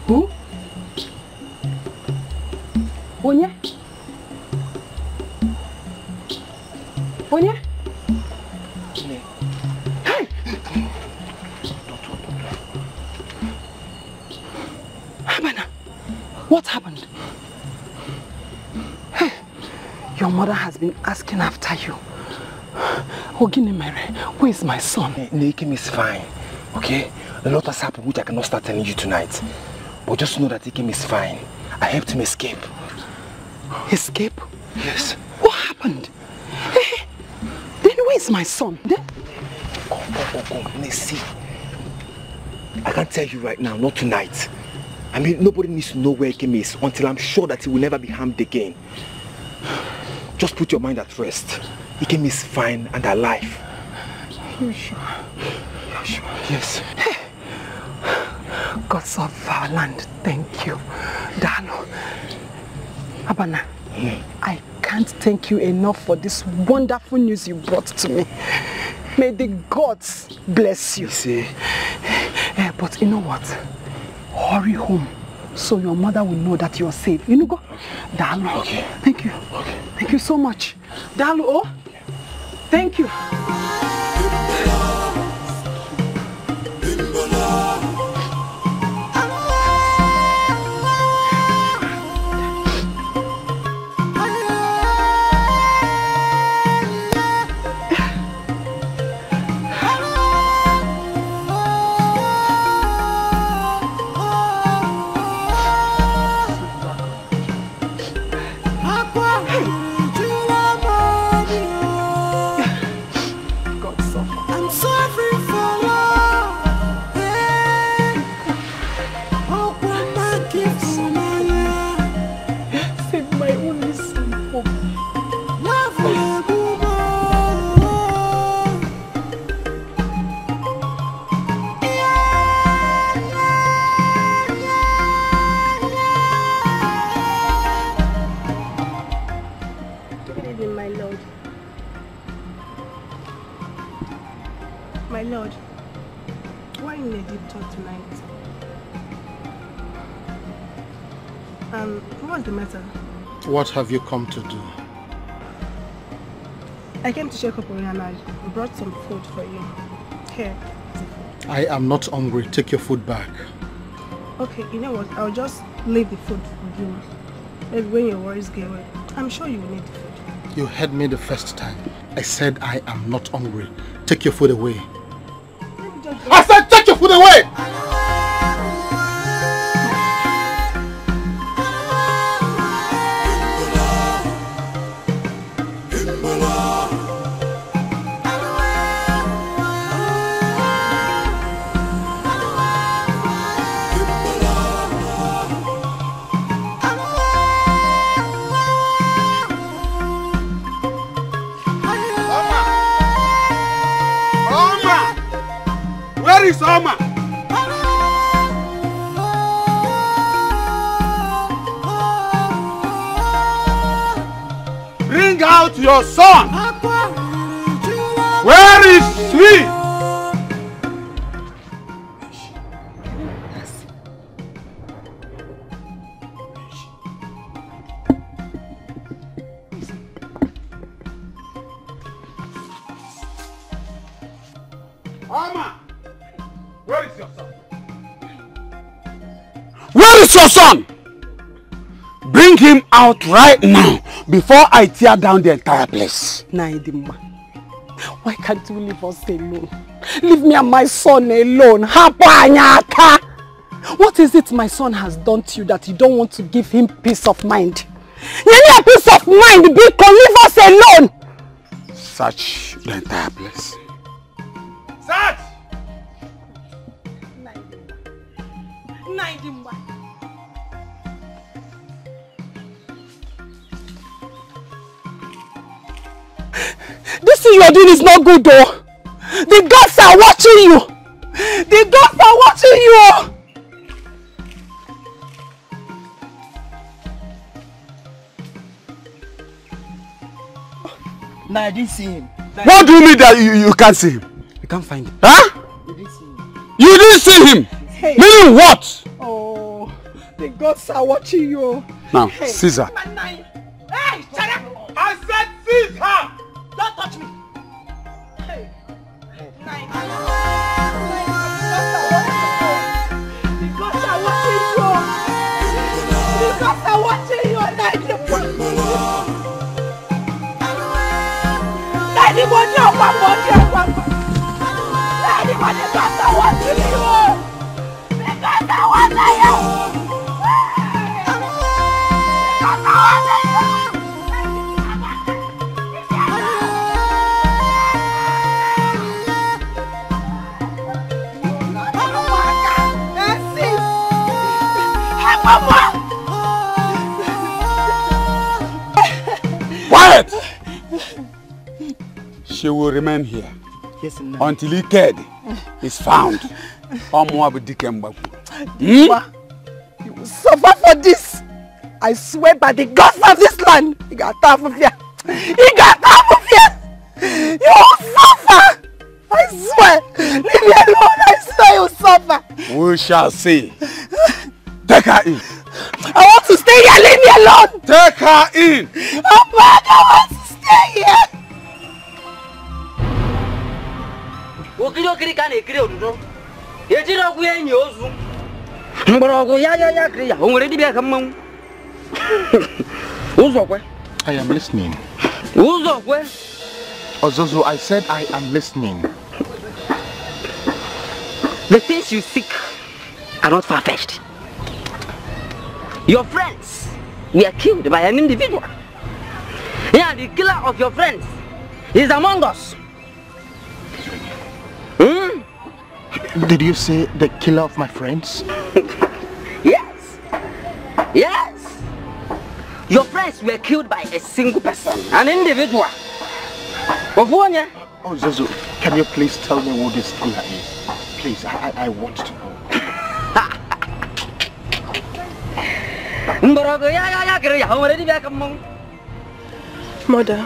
Who? Onye? Onye? Hey! Habana, what happened? Hey, your mother has been asking after you. Ogini Mere, where is my son? Ikem is fine, okay? A lot has happened which I cannot start telling you tonight. But just know that Ikem is fine. I helped him escape. Escape? Yes. What happened? Hey, then where is my son? Then? Come. Let's see. I can't tell you right now, not tonight. I mean, nobody needs to know where Ikem is until I'm sure that he will never be harmed again. Just put your mind at rest. Ikem is fine and alive. You sure? You're sure? Yes. Hey. Gods of our land, thank you. Dalo. Abana, I can't thank you enough for this wonderful news you brought to me. May the gods bless you. See. But you know what? Hurry home so your mother will know that you are safe. You know, go. Okay. Dalo. Okay. Thank you. Okay. Thank you so much. Dalo, oh. Thank you. What have you come to do? I came to check up on you and I brought some food for you. Here. I am not hungry. Take your food back. Okay, you know what? I'll just leave the food for you. Maybe when your worries get away. I'm sure you will need the food. You heard me the first time. I said I am not hungry. Take your food away. I said take your food away! Ulumma. Bring out your son. Where is he? Where is your son? Bring him out right now before I tear down the entire place. Naidima, why can't you leave us alone? Leave me and my son alone. What is it my son has done to you that you don't want to give him peace of mind? You need a peace of mind, Biko. Leave us alone. Search the entire place. Search! Naidima. This thing you are doing is not good, though. The gods are watching you. The gods are watching you. No, I didn't see him. What do you mean that you can't see him? You can't find him. Huh? You didn't see him. You didn't see him? Hey. Meaning what? Oh, the gods are watching you. Now, Hey. Caesar. Hey, shut up! I said seize her! Don't touch me. Hey. The gods are watching you. The gods are watching you. Anybody of my body, anybody gods are watching you. The gods are watching you. Quiet! She will remain here. Yes, no. Until Dikeh is found. Dikeh. You will suffer for this. I swear by the gods of this land. You got half of fear. You got half of fear. You will suffer. I swear. Leave me alone. I swear you will suffer. We shall see. Take her in. I want to stay here. Leave me alone. Take her in. Oh man, I want to stay here. Okiri can ekiri odudo. Ejiro ku enyi ozu. Mgborogo ya kiri ya. O nwere dibia ka mmanwu. Uzokwe. I am listening. Uzokwe. Ozozo, I said I am listening. The things you seek are not far-fetched. Your friends were killed by an individual. Yeah, the killer of your friends is among us. Hmm? Did you say the killer of my friends? Yes. Yes. Your friends were killed by a single person, an individual. Oh, Zozo, can you please tell me who this killer is? Please, I want to know. Mother,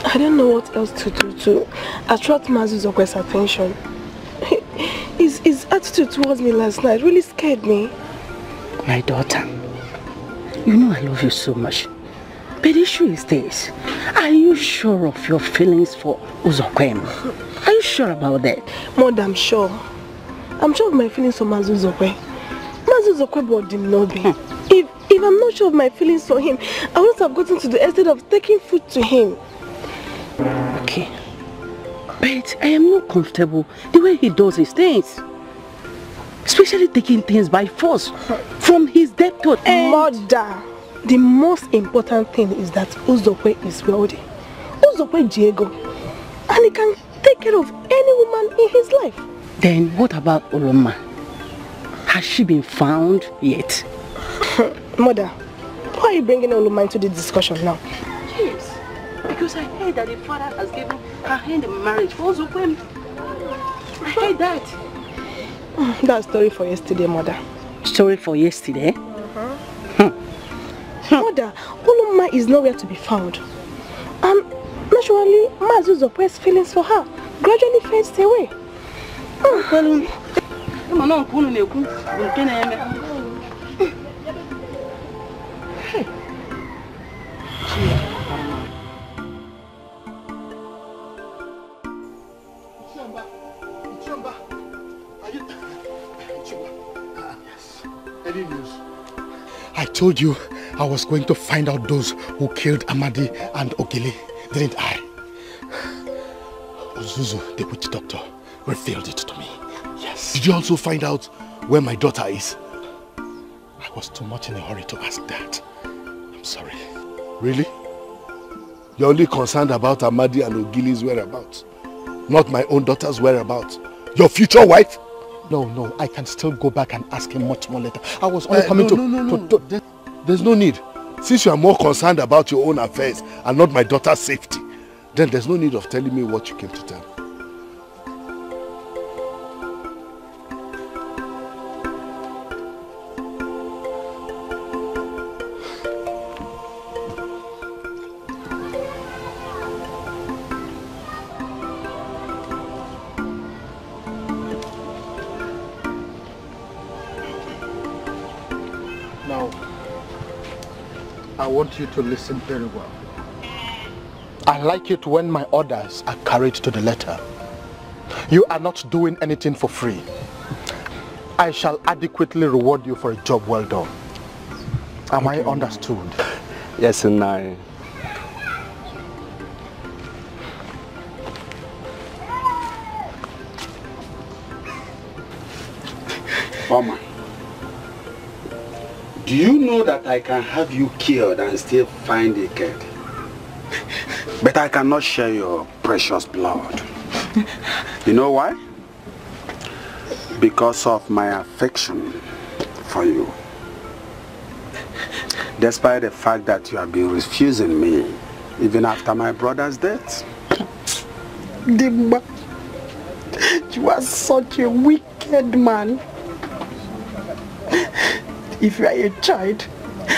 I don't know what else to do to attract Mazuzokwe's attention. His attitude towards me last night really scared me. My daughter, you know I love you so much. But the issue is this. Are you sure of your feelings for Uzokwem? Are you sure about that? Mother, I'm sure. I'm sure of my feelings for Mazuzokwe. Mazuzokwe brought him Nobi. If I'm not sure of my feelings for him, I wouldn't have gotten to the extent of taking food to him. Okay. But I am not comfortable the way he does his things. Especially taking things by force from his debtor. Mother, the most important thing is that Uzokwe is wealthy. Uzokwe Diego. And he can take care of any woman in his life. Then what about Ulumma? Has she been found yet? Mother, why are you bringing Ulumma into the discussion now? Yes, because I heard that the father has given her hand in marriage for Uzokwem. I heard that. That's story for yesterday, Mother. Story for yesterday? Mother, Ulumma is nowhere to be found. And naturally, Mazuzokwe's feelings for her gradually fades away. Any news? I told you I was going to find out those who killed Amadi and Ogili, didn't I? Ozuzu, the witch doctor, revealed it to me. Yes. Did you also find out where my daughter is? I was too much in a hurry to ask that. I'm sorry. Really? You're only concerned about Amadi and Ogili's whereabouts, not my own daughter's whereabouts. Your future wife? No, I can still go back and ask him much more later. I was only coming to... No. There's no need. Since you are more concerned about your own affairs and not my daughter's safety, then there's no need of telling me what you came to tell. want you to listen very well. I like it when my orders are carried to the letter. You are not doing anything for free. I shall adequately reward you for a job well done. Am I understood? Yes, Nai. Mama, do you know that I can have you killed and still find a kid? But I cannot share your precious blood. You know why? Because of my affection for you. Despite the fact that you have been refusing me, even after my brother's death. Dimba, you are such a wicked man. If you are a child,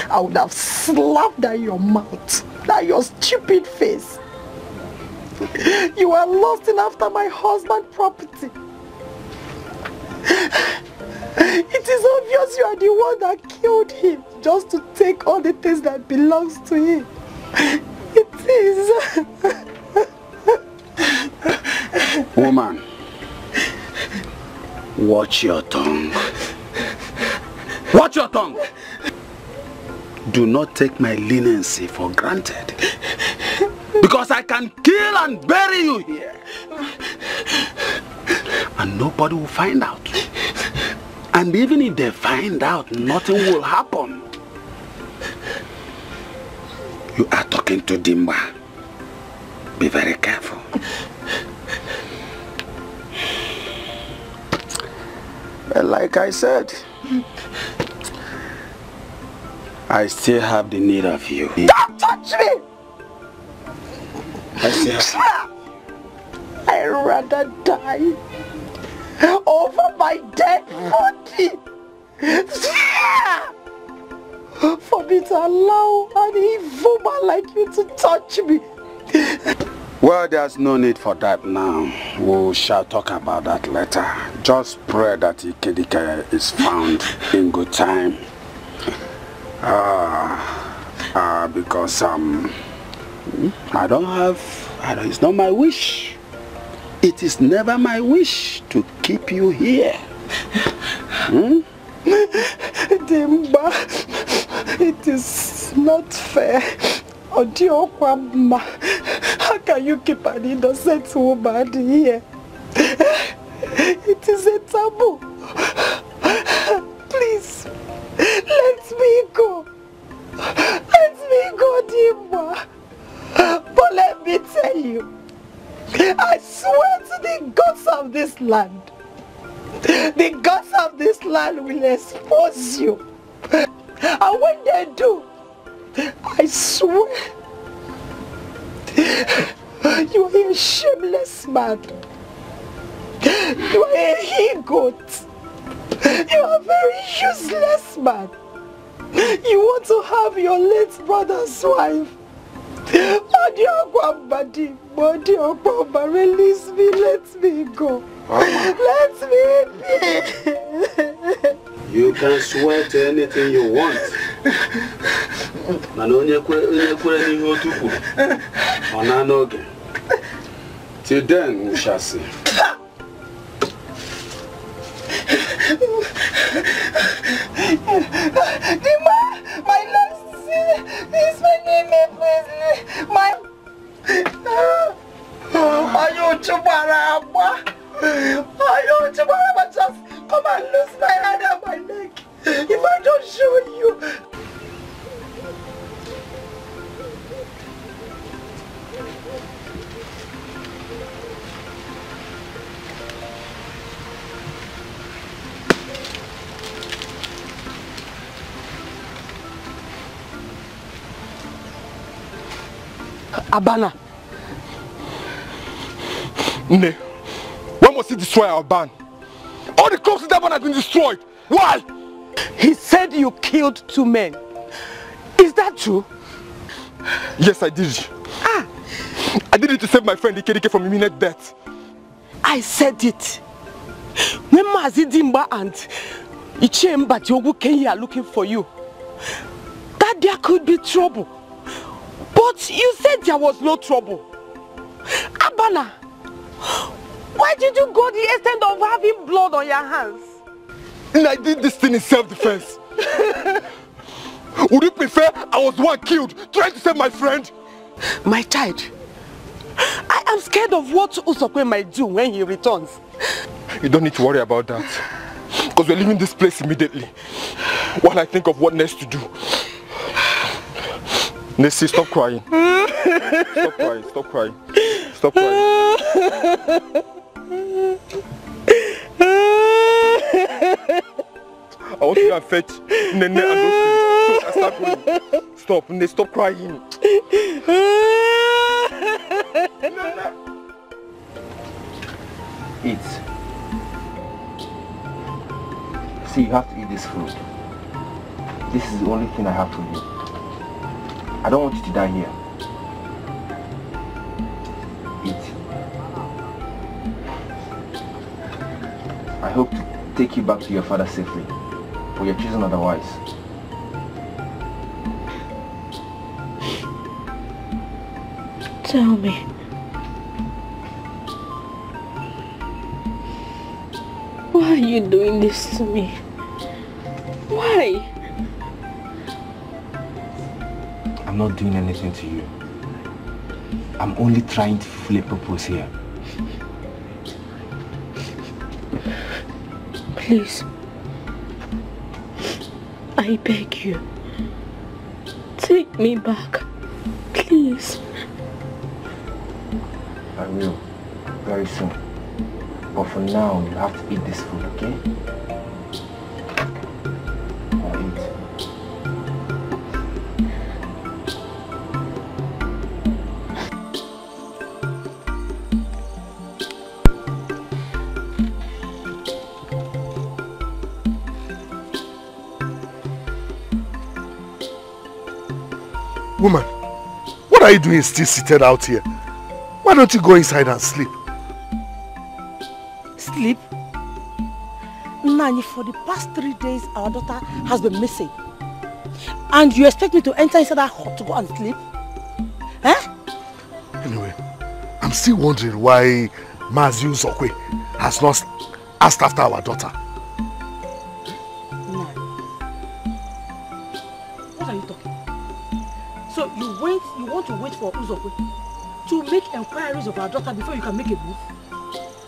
I would have slapped at your mouth, at your stupid face. You are lusting after my husband's property. It is obvious you are the one that killed him just to take all the things that belongs to him. It is. Woman, watch your tongue. Watch your tongue. Do not take my leniency for granted. Because I can kill and bury you here. And nobody will find out. And even if they find out, nothing will happen. You are talking to Dimba. Be very careful. Well, like I said, I still have the need of you. Don't touch me! I'd rather die over my dead body for me to allow an evil man like you to touch me. Well, there's no need for that now. We shall talk about that later. Just pray that Dikeh is found in good time. Because it's not my wish. It is never my wish to keep you here. Dimba, it is not fair. How can you keep an innocent woman here? It is a taboo. Please, let me go. Let me go, Dimba. But let me tell you, I swear to the gods of this land, the gods of this land will expose you. And when they do, I swear, you are a shameless man. You are a he-goat. You are a very useless man. You want to have your late brother's wife. Release me, let me go. Let me be. You can swear to anything you want. Till then, we shall see. My last is my name, please. My. Are you Chubaraba? Are you Chubaraba? Just come and lose my hand and my leg. If I don't show you. Abana. Ne, when must he destroy our ban? All the corpses that ban has been destroyed. Why? He said you killed 2 men. Is that true? Yes, I did. I did it to save my friend Dikeh from imminent death. I said it. When Mazi Dimba and Ichemba Jogu came here looking for you, that that there could be trouble. But you said there was no trouble. Abana, why did you go the extent of having blood on your hands? And I did this thing in self-defense. Would you prefer I was the one killed trying to save my friend? My child, I am scared of what Usokwe might do when he returns. You don't need to worry about that. Because we're leaving this place immediately. While I think of what next to do. Nessie, stop crying. Stop crying, stop crying. Stop crying. I want to go and fetch Nene and those things. So I start going. Stop, Nene, stop crying. Eat. See, you have to eat this food. This is the only thing I have for you. I don't want you to die here. Eat. I hope to take you back to your father safely, but you're choosing otherwise. Tell me. Why are you doing this to me? Why? I'm not doing anything to you. I'm only trying to fulfill a purpose here. Please. I beg you. Take me back. Please. I will. Very soon. But for now, you have to eat this food, okay? Now eat. Woman, what are you doing still seated out here? Why don't you go inside and sleep? Sleep? Nani, for the past 3 days our daughter has been missing. And you expect me to enter inside that hut to go and sleep? Eh? Anyway, I'm still wondering why Mazi Usokwe has not asked after our daughter. No. What are you talking? So you want to wait for Usokwe to make enquiries of our daughter before you can make a move?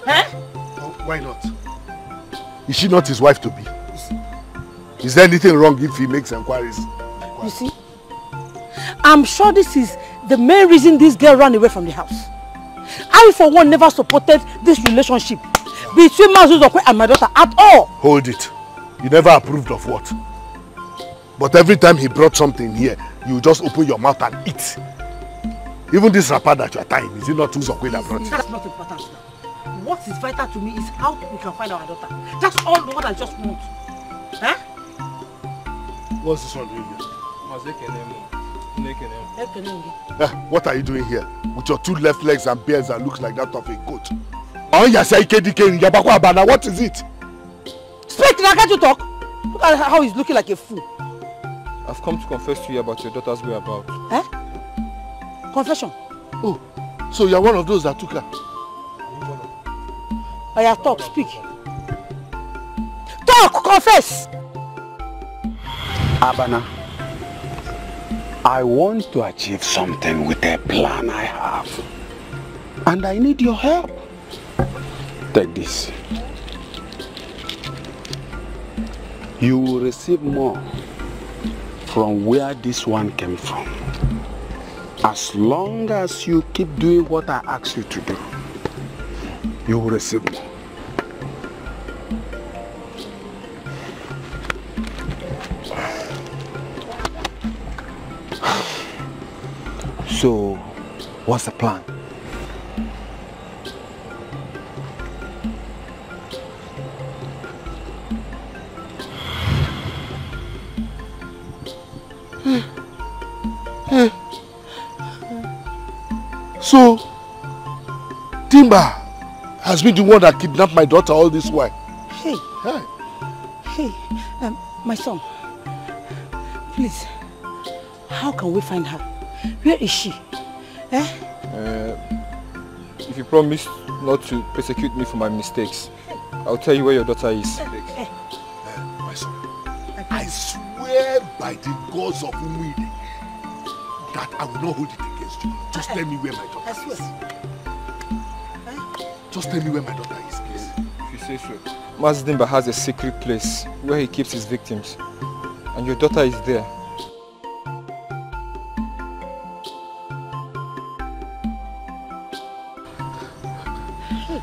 Eh? Oh, why not? Is she not his wife to be? Is there anything wrong if he makes enquiries? You see? I'm sure this is the main reason this girl ran away from the house. I, for one, never supported this relationship between Mazi Usokwe and my daughter at all. Hold it. You never approved of what? But every time he brought something here, you just open your mouth and eat. Even this wrapper that you are tying, is it not Usokwe that brought it? That's not important now. What is vital to me is how we can find our daughter. That's all what I just want. Huh? What's this one doing here? What are you doing here? With your 2 left legs and beards that looks like that of a goat. Oh, yes, what is it? Speak, now can't you talk? Look at how he's looking like a fool. I've come to confess to you about your daughter's whereabouts. Eh? Confession? Oh, so you're one of those that took her? I have talked, speak. Talk, confess! Abana, I want to achieve something with a plan I have. And I need your help. Take this. You will receive more from where this one came from. As long as you keep doing what I asked you to do, you will receive more. So, what's the plan? So, Timba has been the one that kidnapped my daughter all this while. Hey. Hey. Hey, my son. Please. How can we find her? Where is she? If you promise not to persecute me for my mistakes, I'll tell you where your daughter is. My son, I swear by the gods of Umide that I will not hold it against you. Just tell me where my daughter is. Just tell me where my daughter is, please. If you say so. Mazdimba has a secret place where he keeps his victims. And your daughter is there.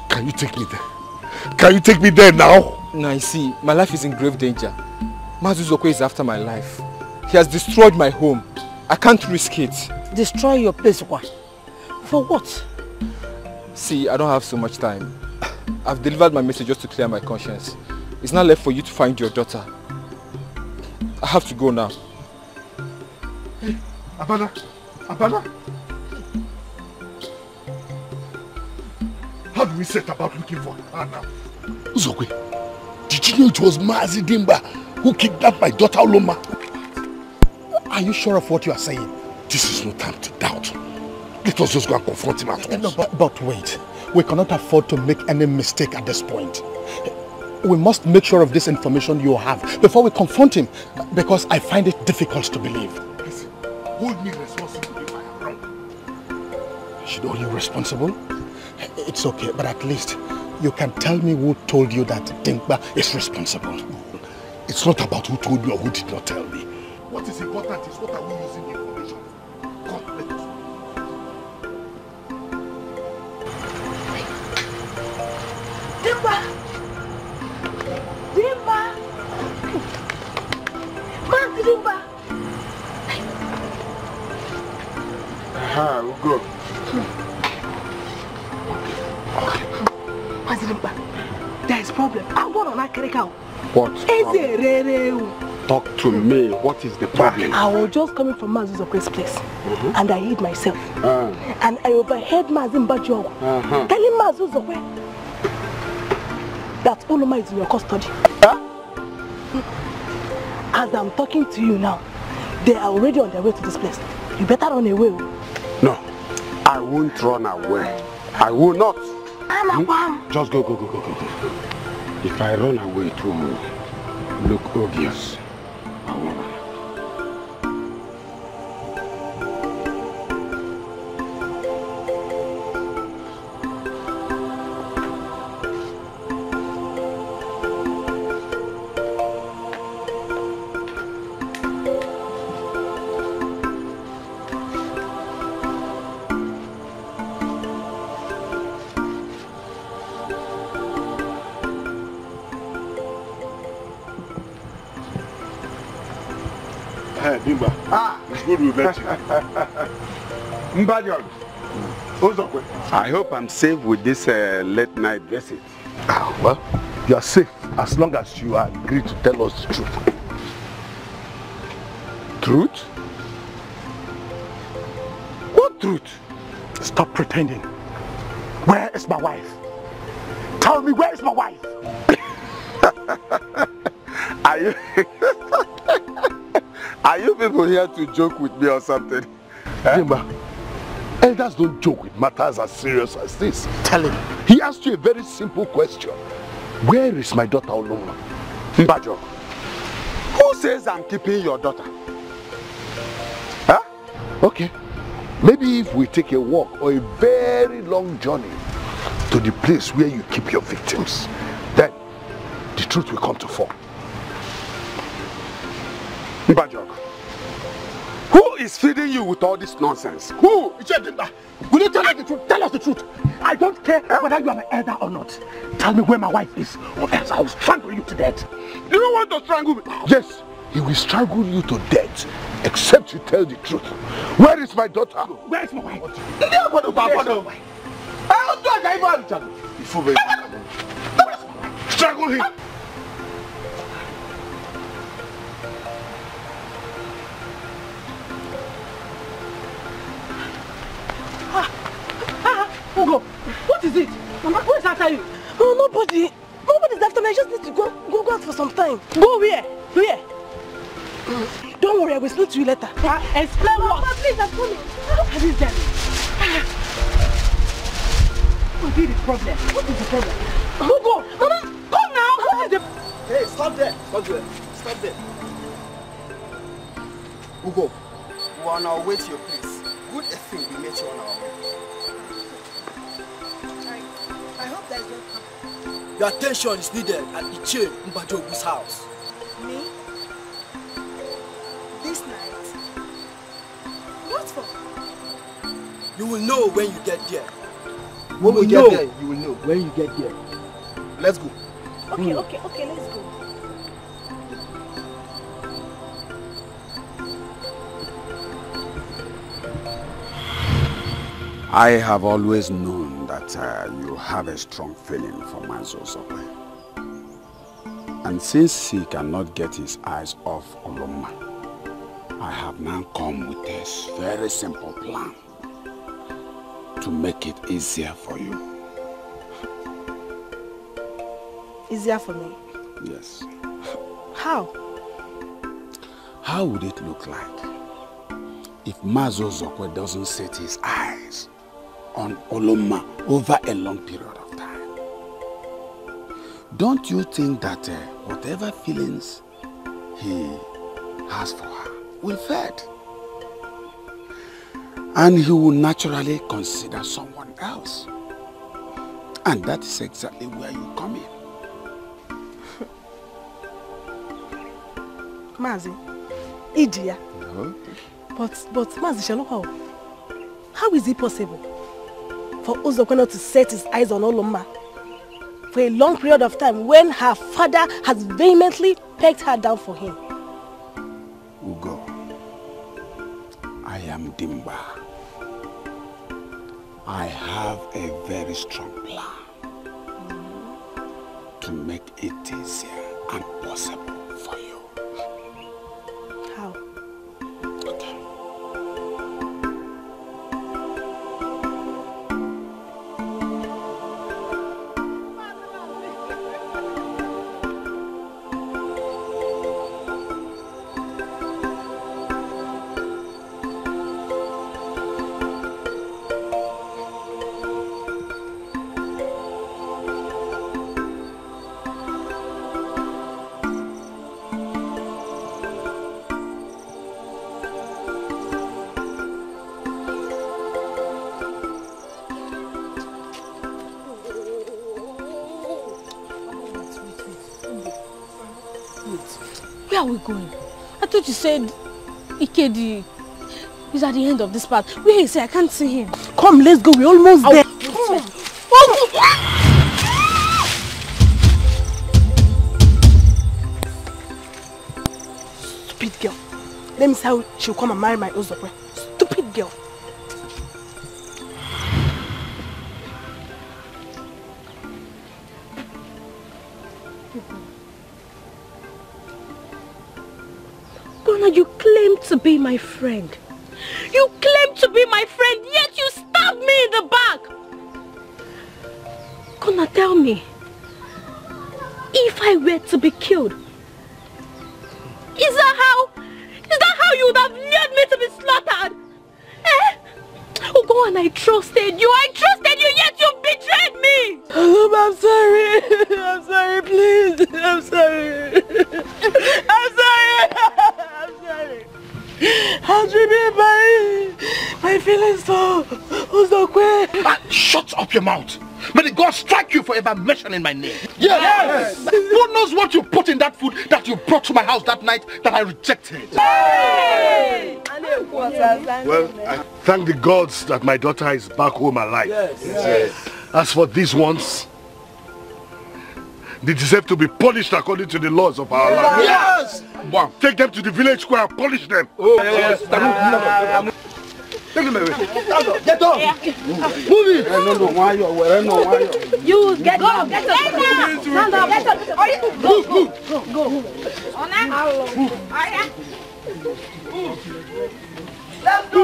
Can you take me there? Can you take me there now? No, I see. My life is in grave danger. Mazuzokwe is after my life. He has destroyed my home. I can't risk it. Destroy your place, what? For what? See, I don't have so much time. I've delivered my message just to clear my conscience. It's not left for you to find your daughter. I have to go now. Hey, Abana! Abana! How do we set about looking for her now? Uzokwe, did you know it was Mazi Dimba who kidnapped my daughter Ulumma? Are you sure of what you are saying? This is no time to doubt. Let us just go and confront him at once. No, but wait. We cannot afford to make any mistake at this point. We must make sure of this information you have before we confront him, because I find it difficult to believe. Listen, hold me responsible if I am wrong. Should hold you responsible? It's okay, but at least you can tell me who told you that Dimba is responsible. It's not about who told me or who did not tell me. What is important is what are we using the information for? God, let us. Dimba! Dimba! Mazi Dimba! Aha, we'll go. Mazi Dimba, there is a problem. I'm going on Akarika. What? Talk to me. What is the problem? I was just coming from Mazuzokwe's place, and I hid myself. And I overheard Mazimba Joe telling Mazuzokwe that Ulumma is in your custody. As I'm talking to you now, they are already on their way to this place. You better run away. No, I won't run away. I will not. Just go. If I run away, it will look obvious. Dimba. It's good we met you. I hope I'm safe with this late night visit. Well, you are safe as long as you agree to tell us the truth. Truth? What truth? Stop pretending. Where is my wife? Tell me, where is my wife? Are you people here to joke with me or something? Dimba, elders don't joke with matters as serious as this. Tell him. He asked you a very simple question. Where is my daughter Ulumma? Mbajo, who says I'm keeping your daughter? Huh? Okay. Maybe if we take a walk or a very long journey to the place where you keep your victims, then the truth will come to fore. Mbajok, who is feeding you with all this nonsense? Who? Will you tell us the truth? Tell us the truth. I don't care whether you are my elder or not. Tell me where my wife is, or else I will strangle you to death. You don't want to strangle me? Yes, he will strangle you to death, except you tell the truth. Where is my daughter? Where is my wife? Strangle him. Ugo, what is it? Mama, who is after you? Oh, nobody. Nobody's after me. I just need to go out for some time. Go where? Where? Don't worry, I will explain to you later. Explain what? Mama, please, I'm coming. What is that? What is the problem? What is the problem? Hugo! Mama, come now! What is the... Hey, stop there! Stop there! Stop there! Hugo, we are on our way to your place. Good thing we met you on our way. I hope there is no problem. Your attention is needed at Iche Mbajogu's house. Me? This night? What for? You will know when you get there. When we get there, you will know. When you get there. Let's go. Okay, let's go. I have always known that you have a strong feeling for Mazo Zokwe. And since he cannot get his eyes off Ulumma, I have now come with a very simple plan to make it easier for you. Easier for me? Yes. How? How would it look like if Mazo Zokwe doesn't set his eyes on Ulumma over a long period of time? Don't you think that whatever feelings he has for her will fade? And he will naturally consider someone else. And that is exactly where you come in. Mazi, Idia. No. But Mazi Shaloho, how is it possible for Uzokwe to set his eyes on Ulumma for a long period of time when her father has vehemently pegged her down for him? Ugo, I am Dimba. I have a very strong plan to make it easier and possible for you. How? Okay. Where are we going? I thought you said Ikedi is at the end of this path. Where is he? I can't see him. Come, let's go. We're almost there. Come. Stupid girl. Let me see how she'll come and marry my Uzokwe. Stupid girl. You claim to be my friend. You claim to be my friend, yet you stab me in the back. Gonna tell me, if I were to be killed, is that how you would have lured me to be slaughtered? Eh? Oh, go on, I trusted you, yet you betrayed me! I'm sorry. I'm sorry, please. I'm sorry. I'm sorry. I'm treating my feelings so Uzokwe. Shut up your mouth. May the God strike you for ever mentioning my name. Yes. Who knows what you put in that food that you brought to my house that night that I rejected? Hey. Well, I thank the gods that my daughter is back home alive. Yes. As for these ones, they deserve to be punished according to the laws of our land. Yes. Take them to the village square and punish them. Oh, yes. Take them away. Get up. Move it. No, why you? You get up. Get up. Stand up. Get up. Go. Let's go.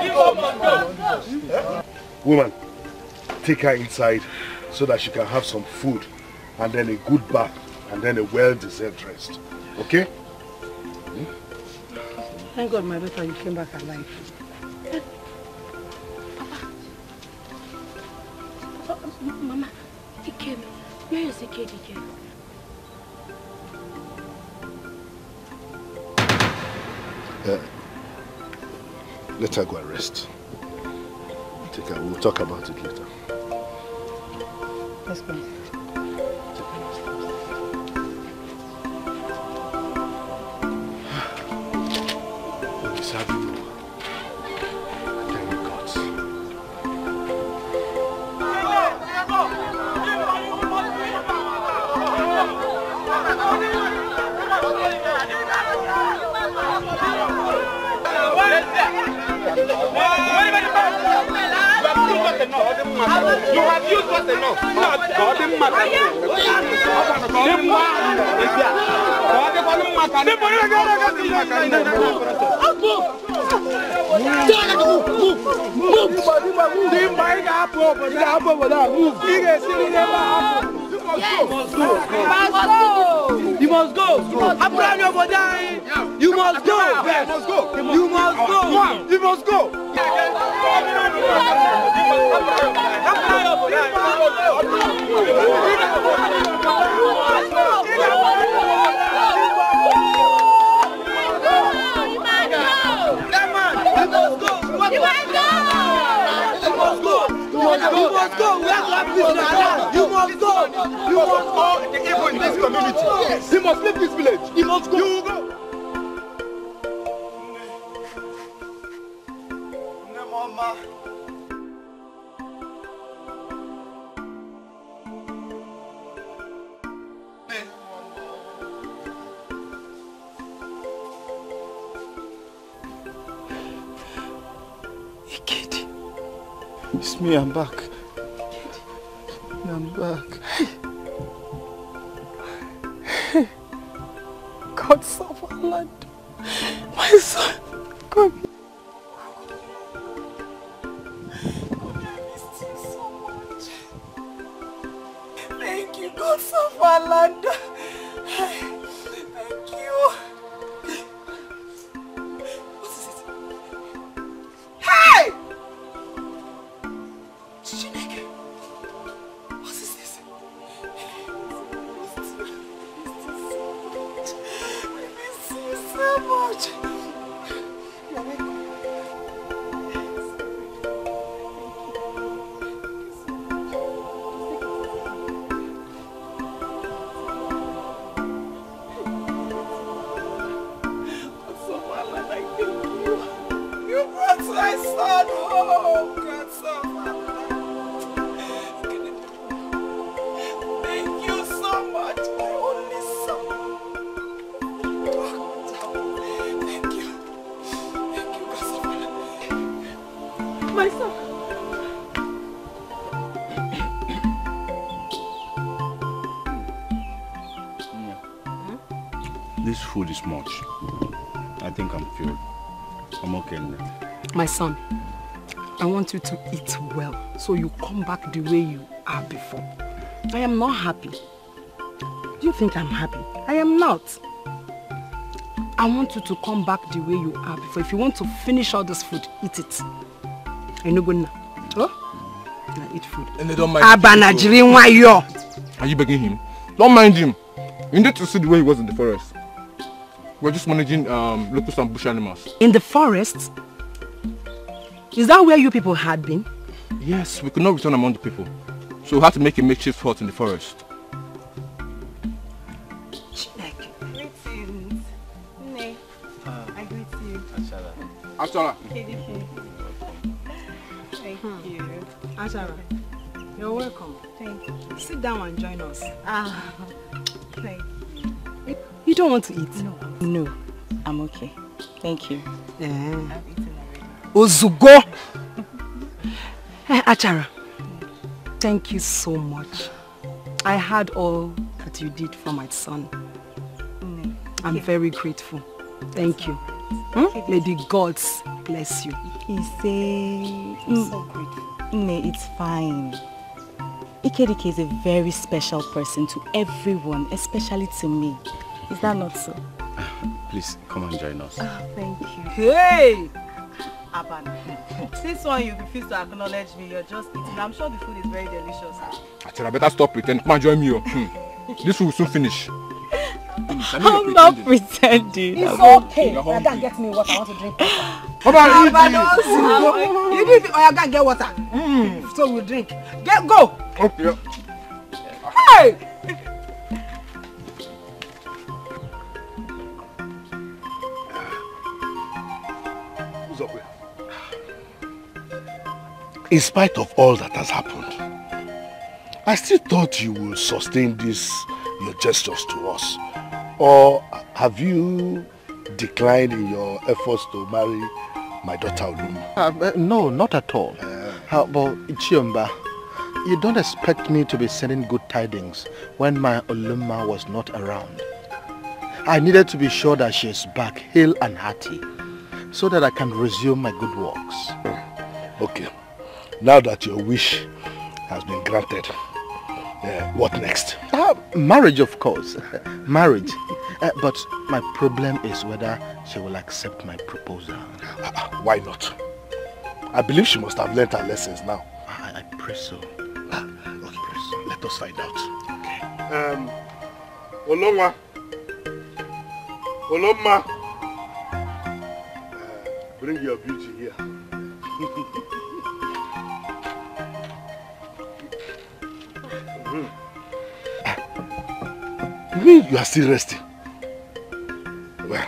You must go. Woman, take her inside so that she can have some food and then a good bath and then a well-deserved rest. Okay? Thank God, my daughter, you came back alive. Mama, Dikeh, where is Dikeh? Let her go and rest. Take her. We'll talk about it later. Let's go. You have used what's enough. You must go. Abraham, you're dying. You must go. You must go. You must go. The evil in this community. Yes. He must leave this village. He must go. You will go. Mama. It's me, I'm back. I'm back. God save our land. My son, come here. Thank you, God save our land. Thank you. What is it? Hey! Chineke. What is this? So much. You're welcome. You brought my son home, God, so thank you so much, my only son. Thank you, God, my son. This food is much. I think I'm filled. I'm okay now. My son, I want you to eat well so you come back the way you are before. I am not happy. Do you think I'm happy? I am not. I want you to come back the way you are before. If you want to finish all this food, eat it. I know good now. Oh? Now eat food. And they don't mind. Are you begging him? Don't mind him. You need to see the way he was in the forest. We're just managing locusts and bush animals. In the forest? Is that where you people had been? Yes, we could not return among the people. So we had to make a makeshift hut in the forest. Greetings. Nne, I greet you. Ashara. Thank you. Ashara, you're welcome. Thank you. Sit down and join us. Thank you. You don't want to eat? No, I'm okay. Thank you. Yeah. I've eaten already. Ozugo! Hey, Achara, thank you so much. I heard all that you did for my son. I'm very grateful. Thank you. May the gods bless you. I'm so grateful. It's fine. Dikeh is a very special person to everyone, especially to me. Is that not so? Please, come and join us. Oh, thank you. Hey! Aban, since when you refuse to acknowledge me, you're just eating. I'm sure the food is very delicious. I better stop pretending. Come and join me. This will soon finish. I'm not pretending. It's okay. I can't get me water. I want to drink water. You need I can't get water. So we'll drink. Go. Okay. Hey! In spite of all that has happened, I still thought you would sustain your gestures to us. Or have you declined in your efforts to marry my daughter Ulumma? No, not at all. But Chiomba, you don't expect me to be sending good tidings when my Ulumma was not around. I needed to be sure that she is back, hale and hearty, so that I can resume my good works. Okay. Now that your wish has been granted, what next? Marriage, of course. Marriage. But my problem is whether she will accept my proposal. Why not? I believe she must have learnt her lessons now. I pray so. Okay. Let us find out. Okay. Ulumma. Bring your beauty here. You mean you are still resting? Well,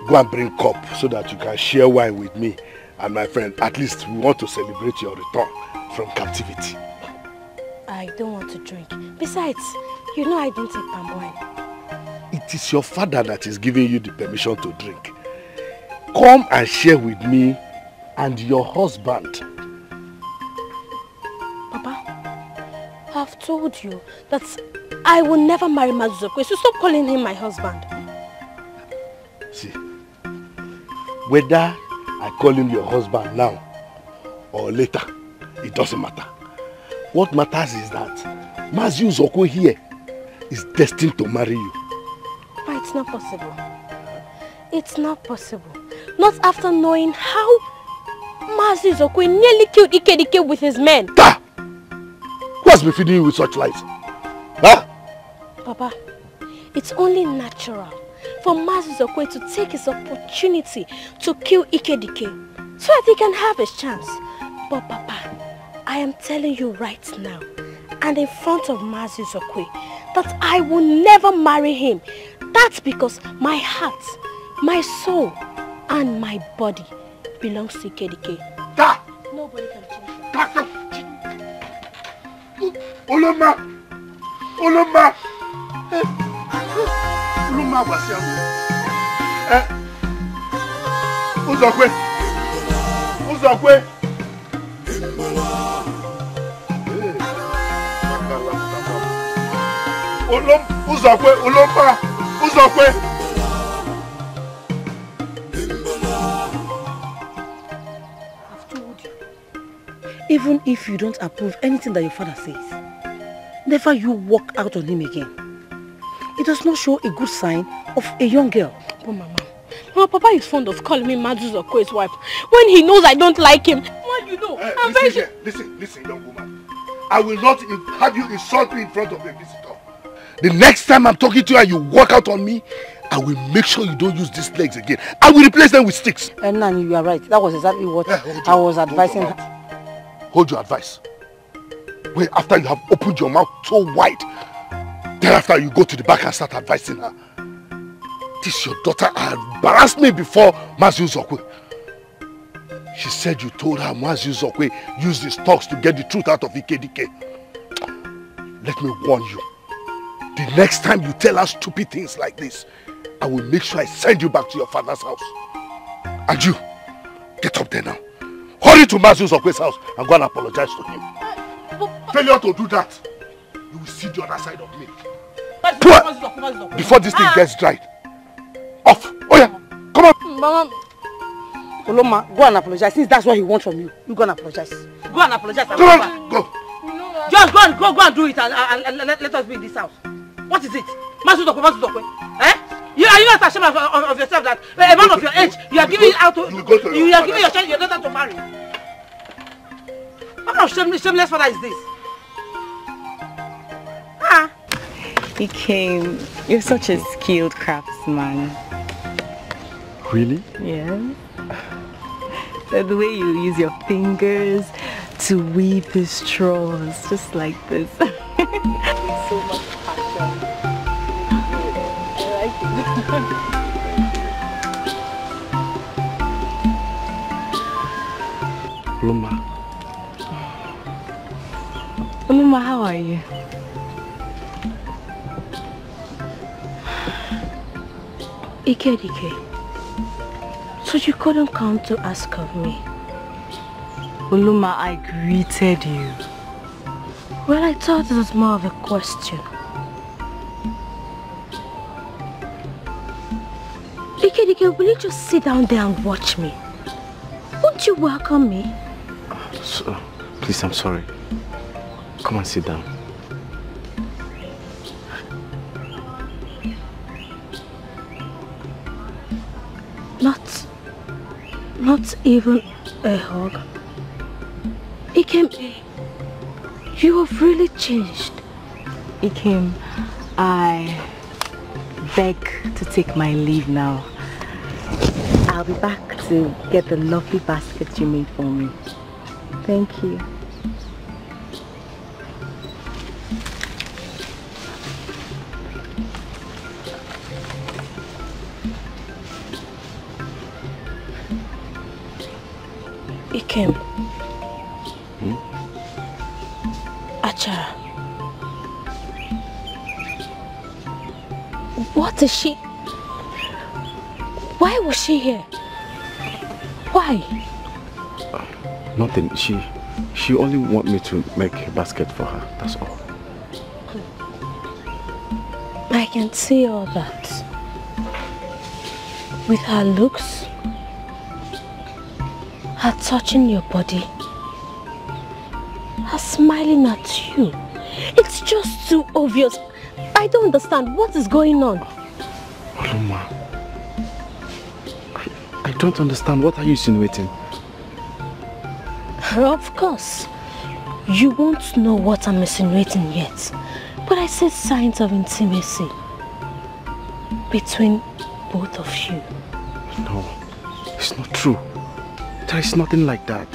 go and bring cup so that you can share wine with me and my friend. At least we want to celebrate your return from captivity. I don't want to drink. Besides, you know I don't take palm wine. It is your father that is giving you the permission to drink. Come and share with me and your husband. Papa, I've told you that I will never marry Mazuzokwe, so stop calling him my husband. See, whether I call him your husband now or later, it doesn't matter. What matters is that Mazuzokwe here is destined to marry you. But it's not possible. It's not possible. Not after knowing how Mazuzokwe nearly killed Dikeh with his men. Ta! Who has been feeding you with such lies? Huh? Papa, it's only natural for Mazuzokwe to take his opportunity to kill Dikeh so that he can have his chance. But Papa, I am telling you right now and in front of Mazuzokwe that I will never marry him. That's because my heart, my soul and my body belongs to Dikeh. Nobody can change that. Ulumma! Ulumma! Ulumma was here. Uzokwe! Uzokwe! Uzokwe! Ulumma! Uzokwe! Even if you don't approve anything that your father says, never you walk out on him again. It does not show a good sign of a young girl. Oh, Mama. Papa is fond of calling me Mazuzokwe's wife when he knows I don't like him. What do you know? Listen, young woman. I will not have you insult me in front of a visitor. The next time I'm talking to you and you walk out on me, I will make sure you don't use these legs again. I will replace them with sticks. Nani, you are right. That was exactly what I was advising her. Hold your advice. Wait, after you have opened your mouth so wide, then after you go to the back and start advising her. This your daughter embarrassed me before Mazuzokwe. She said you told her Mazuzokwe used his talks to get the truth out of Dikeh. Let me warn you. The next time you tell her stupid things like this, I will make sure I send you back to your father's house. And you, get up there now. Hurry to Mazuzokwe's house and go and apologize to him. Failure to do that, you will see the other side of me. Before this thing gets dried. Off! Oh yeah! Come on! Mama! Ulumma, go and apologize. Since that's what he wants from you, you go and apologize. Go and apologize. Come on! Go! Just go and do it and let us be in this house. What is it? Masu Dokwe. Eh? Are you not ashamed of yourself that a man of your age, you are giving out to you are giving your daughter to marry? What kind of shameless father is this? Ah. Ike, you're such a skilled craftsman. Really? Yeah. The way you use your fingers to weave the straws, just like this. So much passion. I like it. Ulumma, how are you? Dikeh. So you couldn't come to ask of me? Ulumma, I greeted you. Well, I thought it was more of a question. Dikeh, will you just sit down there and watch me? Won't you welcome me? Please, I'm sorry. Come and sit down. Not even a hug. Ikem, you have really changed. Ikem, I beg to take my leave now. I'll be back to get the lovely basket you made for me. Thank you. Ikem. Achara. What is she? Why was she here? Why? Nothing. She only want me to make a basket for her. That's all. I can see all that. With her looks, her touching your body, her smiling at you. It's just too obvious. I don't understand what is going on. Ulumma, I don't understand. What are you insinuating? Of course, you won't know what I'm insinuating yet. But I said signs of intimacy between both of you. No, it's not true. There is nothing like that.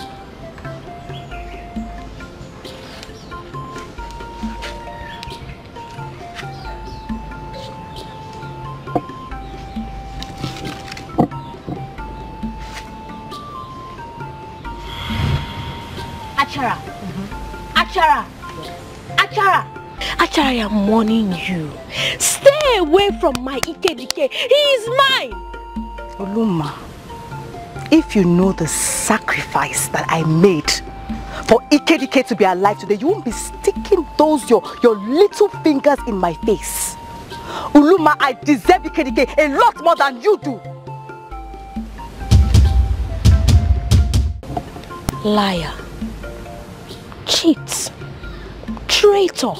Achara! Achara! Achara! Achara, I am warning you. Stay away from my Dikeh. He is mine! Ulumma, if you know the sacrifice that I made for Dikeh to be alive today, you won't be sticking those your little fingers in my face. Ulumma, I deserve Dikeh a lot more than you do. Liar. Cheat. Traitor.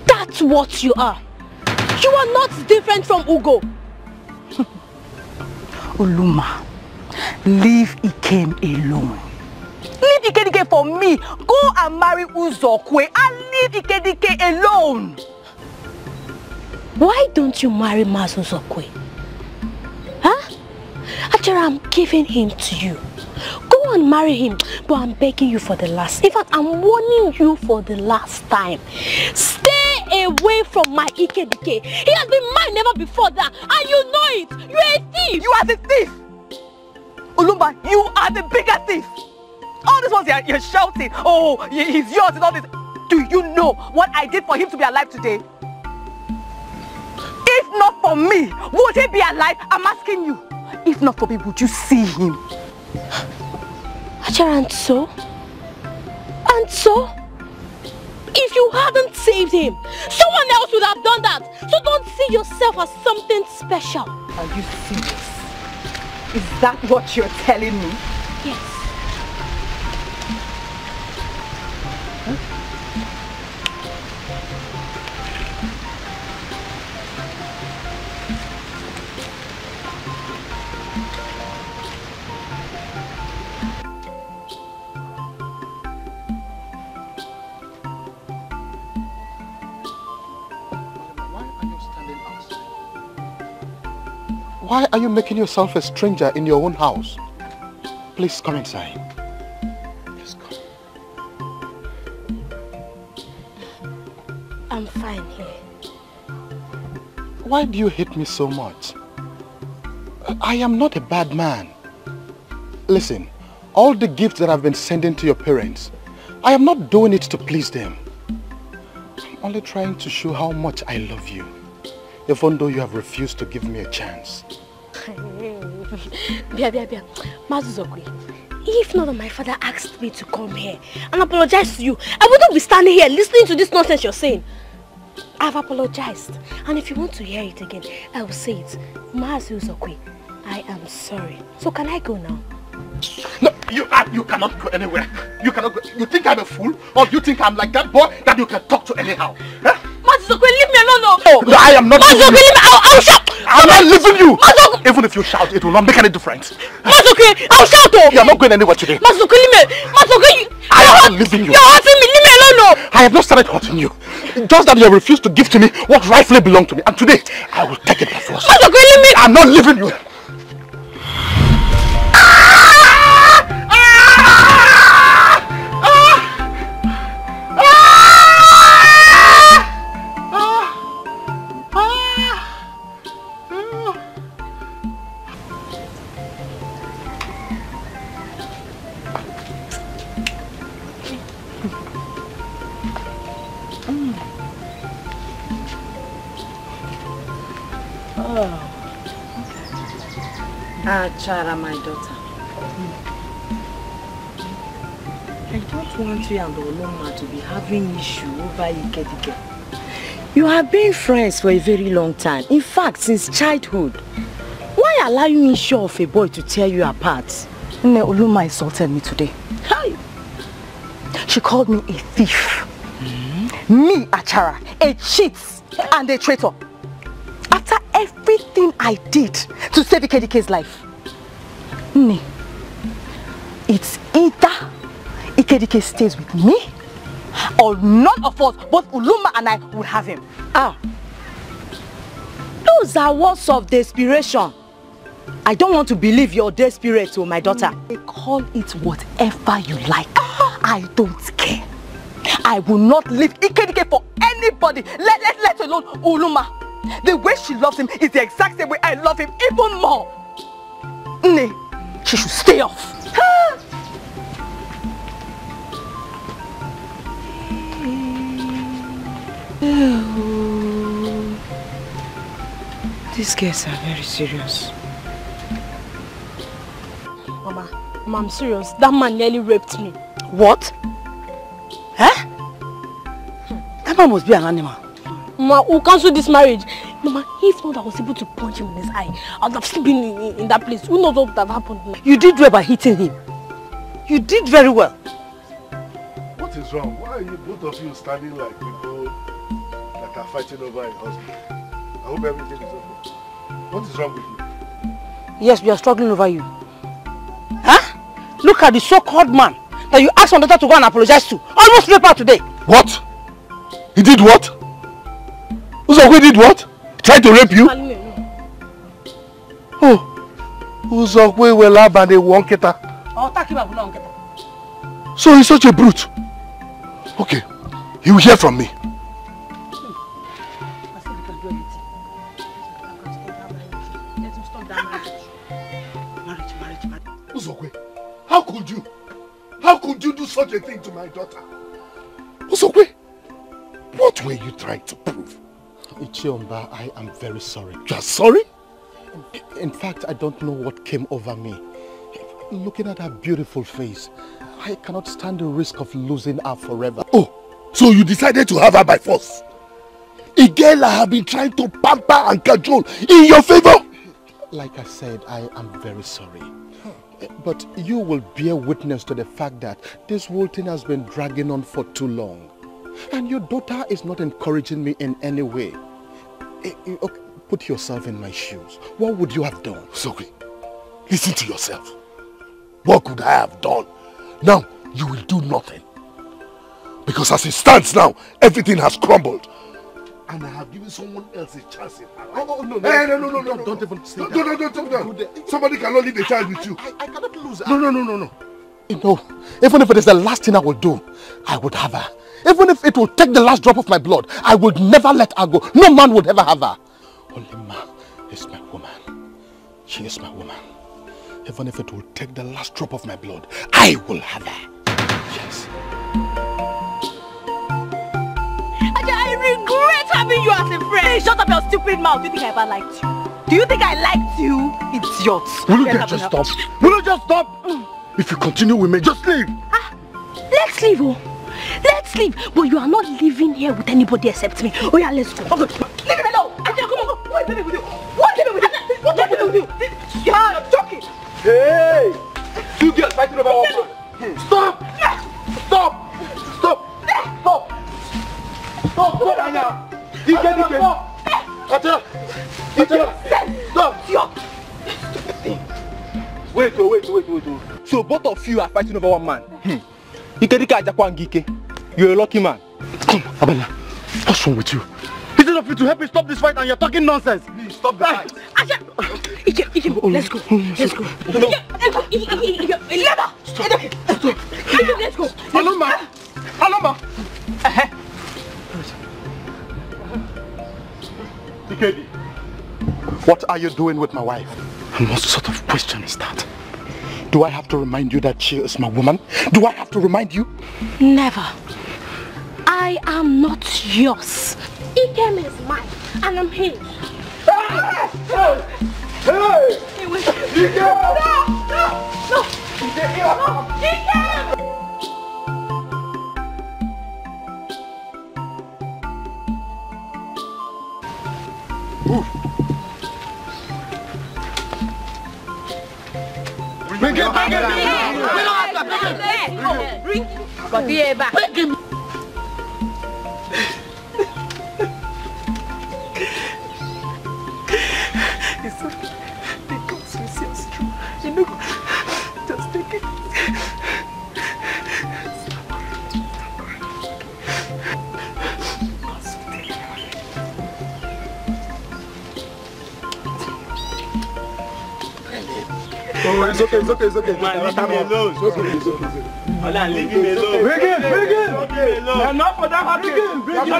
That's what you are. You are not different from Ugo. Ulumma, leave Ikem alone. Leave Dikeh for me. Go and marry Uzokwe and leave Dikeh alone. Why don't you marry Mazu Uzokwe? Huh? Achara, I'm giving him to you. Go and marry him, but I'm begging you for the last. In fact, I'm warning you for the last time. Stay away from my Dikeh. He has been mine never before that, and you know it. You're a thief. You are the thief. Ulumma, you are the bigger thief. All these ones you're shouting, oh, he's yours and all this. Do you know what I did for him to be alive today? If not for me, would he be alive? I'm asking you. If not for me, would you see him? Achara, and so? And so? If you hadn't saved him, someone else would have done that. So don't see yourself as something special. Are you serious? Is that what you're telling me? Yes. Huh? Why are you making yourself a stranger in your own house? Please come inside. Please come. I'm fine here. Why do you hate me so much? I am not a bad man. Listen, all the gifts that I've been sending to your parents, I am not doing it to please them. I'm only trying to show how much I love you, even though you have refused to give me a chance. If not that my father asked me to come here and apologize to you, I wouldn't be standing here listening to this nonsense you're saying. I've apologized, and if you want to hear it again, I will say it. Mazi Uzokwe, I am sorry. So can I go now? No, you cannot go anywhere. You cannot go. You think I'm a fool? Or you think I'm like that boy that you can talk to anyhow? Huh? Mazi Uzokwe, leave me alone! No, I am not Mazi Uzokwe, leave me! I'll shout! I'm not leaving you! Even if you shout, it will not make any difference. Mazi Uzokwe, I'll shout! You are not going anywhere today. Mazi Uzokwe, leave me! Mazi Uzokwe, I am not leaving you. You're hurting me, leave me alone! I have not started hurting you. Just that you have refused to give to me what rightfully belonged to me. And today, I will take it by force. Mazi Uzokwe, leave me! I'm not leaving you. Chara, my daughter. I don't want you and Ulumma to be having issue over Dikeh. You have been friends for a very long time. In fact, since childhood. Why allow you issue of a boy to tear you apart? Ulumma insulted me today. Hi. She called me a thief. Me, Achara, a cheat and a traitor. After everything I did to save Dikeh's life. It's either Dikeh stays with me or none of us, both Ulumma and I, will have him. Those are words of desperation. I don't want to believe you're desperate, my daughter. They call it whatever you like. I don't care. I will not leave Dikeh for anybody, let alone Ulumma. The way she loves him is the exact same way I love him, even more. She should stay off. These girls are very serious. Mama, I'm serious. That man nearly raped me. What? Huh? That man must be an animal. Mama, we'll cancel this marriage. Mama, if not I was able to punch him in his eye, I would have still been in that place. Who knows what would have happened? You did well by hitting him. You did very well. What is wrong? Why are you both of you standing like people that are fighting over a husband? I hope everything is okay. What is wrong with you? Yes, we are struggling over you. Huh? Look at the so-called man that you asked my daughter to go and apologize to. Almost raped her today. What? He did what? Uzokwe did what? Tried to rape you? Oh, Uzokwe will have and they won't get her. So he's such a brute. Okay, he will hear from me. Uzokwe, how could you? How could you do such a thing to my daughter? Uzokwe, what were you trying to prove? Ichiomba, I am very sorry. You are sorry? In fact, I don't know what came over me. Looking at her beautiful face, I cannot stand the risk of losing her forever. Oh, so you decided to have her by force? A girl I have been trying to pamper and cajole in your favor? Like I said, I am very sorry. But you will bear witness to the fact that this whole thing has been dragging on for too long. And your daughter is not encouraging me in any way. Okay, put yourself in my shoes. What would you have done? Soki, listen to yourself. What could I have done? Now, you will do nothing. Because as it stands now, everything has crumbled. and I have given someone else a chance in her life. Oh, no. Hey, no. Don't even say that. Don't. Somebody cannot leave a child with you. I cannot lose her. No. You know, even if it is the last thing I will do, I would have her. Even if it will take the last drop of my blood, I would never let her go. No man would ever have her. Ulumma is my woman. She is my woman. Even if it will take the last drop of my blood, I will have her. Yes. I regret having you as a friend. Hey, shut up your stupid mouth. Do you think I ever liked you? Do you think I liked you? Idiot. Will you just stop? Will you just stop? If you continue with me, just leave. Let's leave, oh. Let's leave. But you are not living here with anybody except me. Oh yeah, let's go. Okay. Leave me alone. Come on. What is it with you? What is it with you? What is it with you? You're joking. Hey! Two girls fighting over one man. Stop! Stop, Anya! Dikeh! Stop! Wait. So both of you are fighting over one man. Dikeh, you're a lucky man. Come, Abana. What's wrong with you? Instead of you to help me stop this fight and you're talking nonsense. Please stop the fight. Let's go. Let's go. Ulumma. Dikeh, what are you doing with my wife? And what sort of question is that? Do I have to remind you that she is my woman? Do I have to remind you? Never. I am not yours. Ikem is mine, and I'm his. Hey! No! Ikem! Bring him! It's okay. The God's mercy is true. You know, just take it. Oh, it's okay. Man, leave him alone. It's okay. Leave him alone. Bring him. Enough for that happy. Bring him.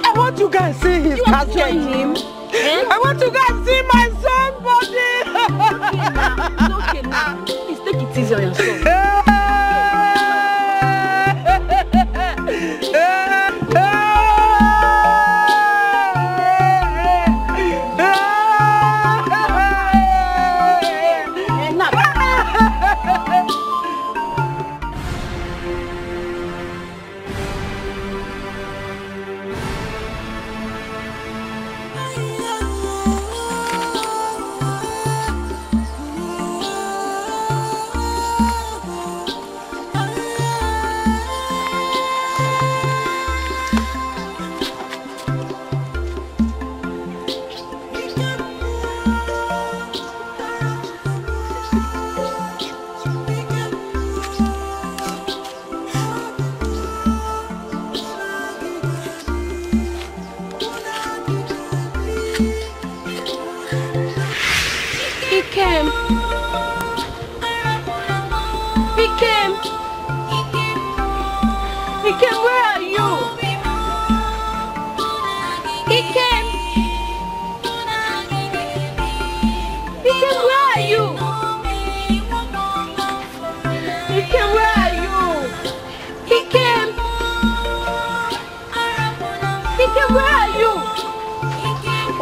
I want to go and see his casket. I want to go and see my son body. It's okay now. Please take it easy on your son. came. He came. He came, where are you? He came. He came, where are you? He came, where are you? He came. He came, where are you?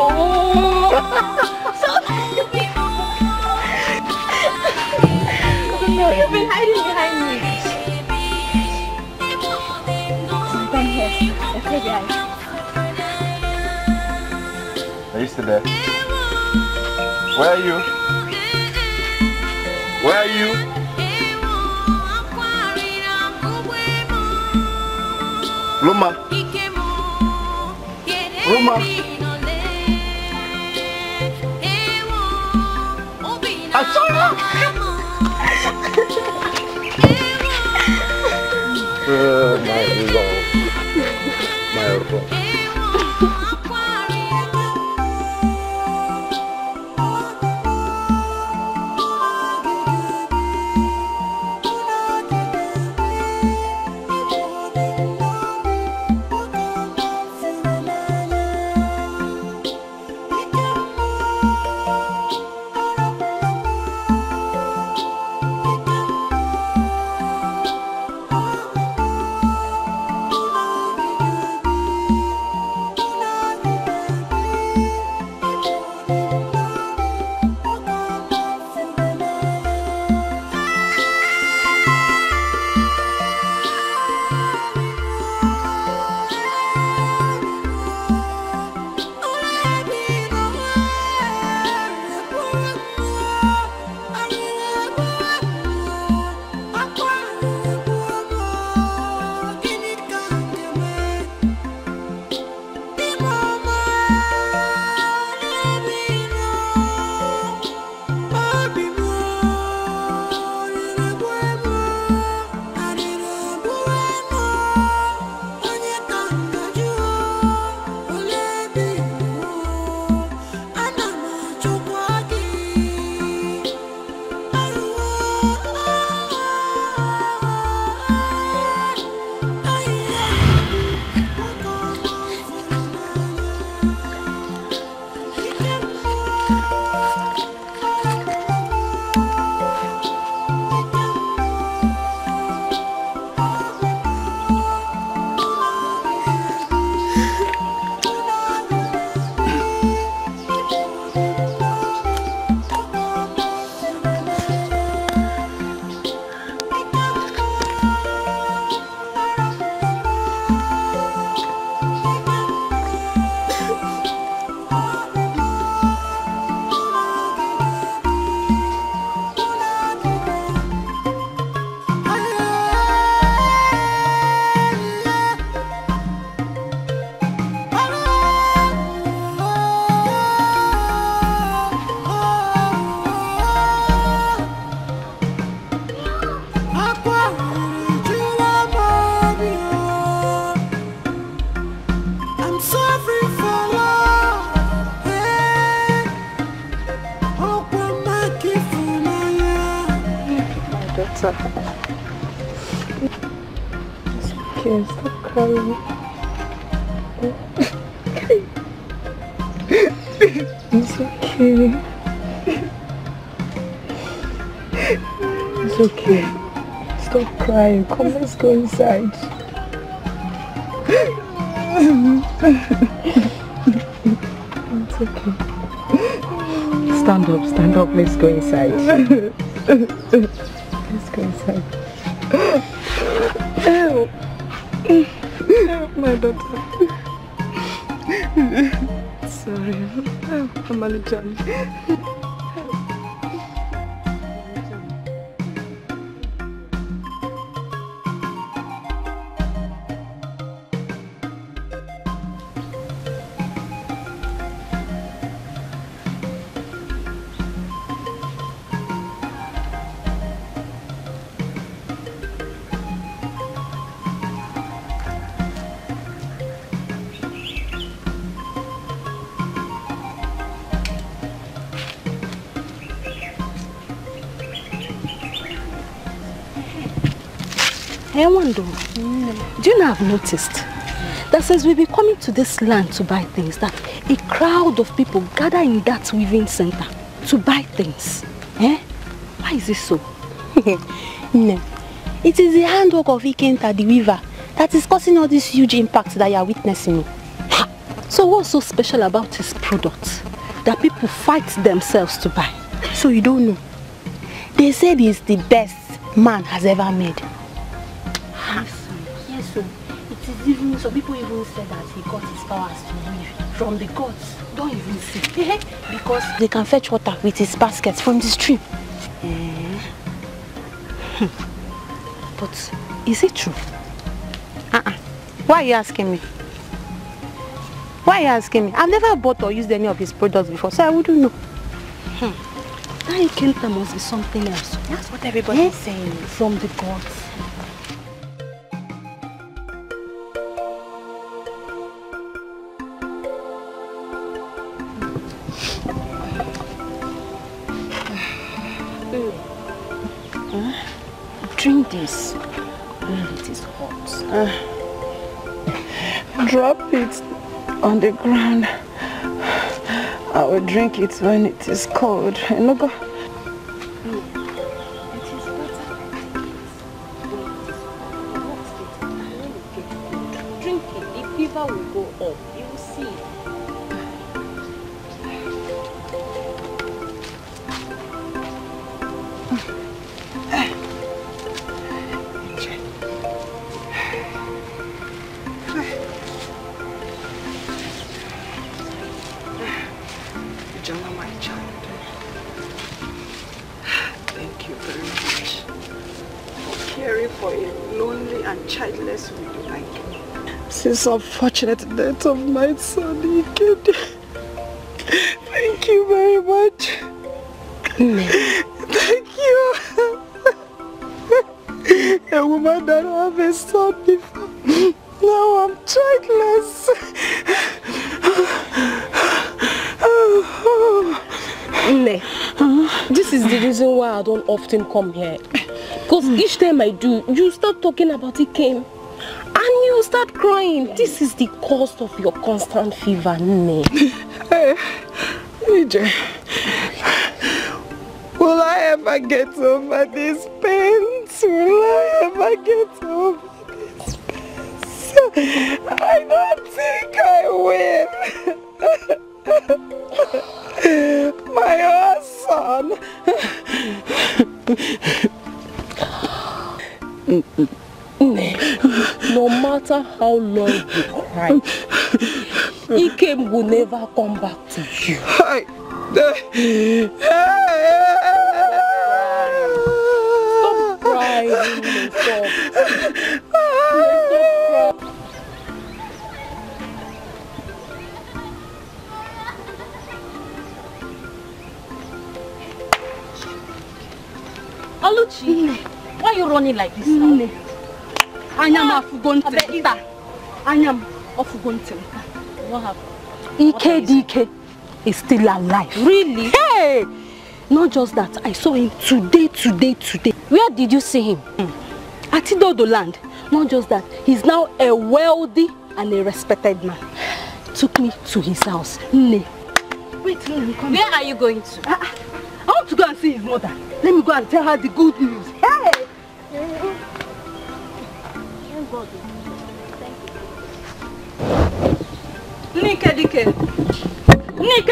Oh. No, you've been hiding behind me. Come here. Let's go behind. Are you still there? Where are you? Where are you? Ulumma. Ulumma. I saw you. My love. My love. It's okay, stop crying. It's okay. It's okay. Stop crying. Come, let's go inside. It's okay. Stand up, let's go inside. Let's go inside. Help! Help my daughter. Sorry. Help, Amali-chan. Hey, Wando, do you know I've noticed that since we've been coming to this land to buy things, that a crowd of people gather in that weaving center to buy things? Eh? Why is this so? No. It is the handwork of Ikenta the weaver that is causing all this huge impact that you are witnessing. So what's so special about his product that people fight themselves to buy? So you don't know? They said he's the best man has ever made. Yes, sir. It is even, some people even said that he got his powers to weave from the gods. Don't even see. Because they can fetch water with his baskets from the stream. But is it true? Why are you asking me? Why are you asking me? I've never bought or used any of his products before, so I wouldn't know. That Ikenta must be something else. That's what everybody is saying. From the gods. Drink this when it is hot. Drop it on the ground. I will drink it when it is cold. No go. Drink it. The fever will go up. You will see. Childless widow like me. Since unfortunate death of my son, Dikeh. Thank you very much. Thank you. A woman that have a son before. Now I'm childless. This is the reason why I don't often come here. Because each time I do, you start talking about it came and you start crying. This is the cause of your constant fever, Nne. Hey, EJ, will I ever get over this pain? Will I ever get over this pain? I don't think I will. My son. No matter how long you cry, Ikem will never come back to you. Stop crying, stop. Oluchi, why are you running like this now? Anyam afugonte. Anyam afugonte. What happened? Dikeh is still alive. Really? Hey! Not just that, I saw him today. Where did you see him? At Idodo land. Not just that, he's now a wealthy and a respected man. Took me to his house. Wait, come. Where are you going to? I want to go and see his mother. Let me go and tell her the good news. Hey!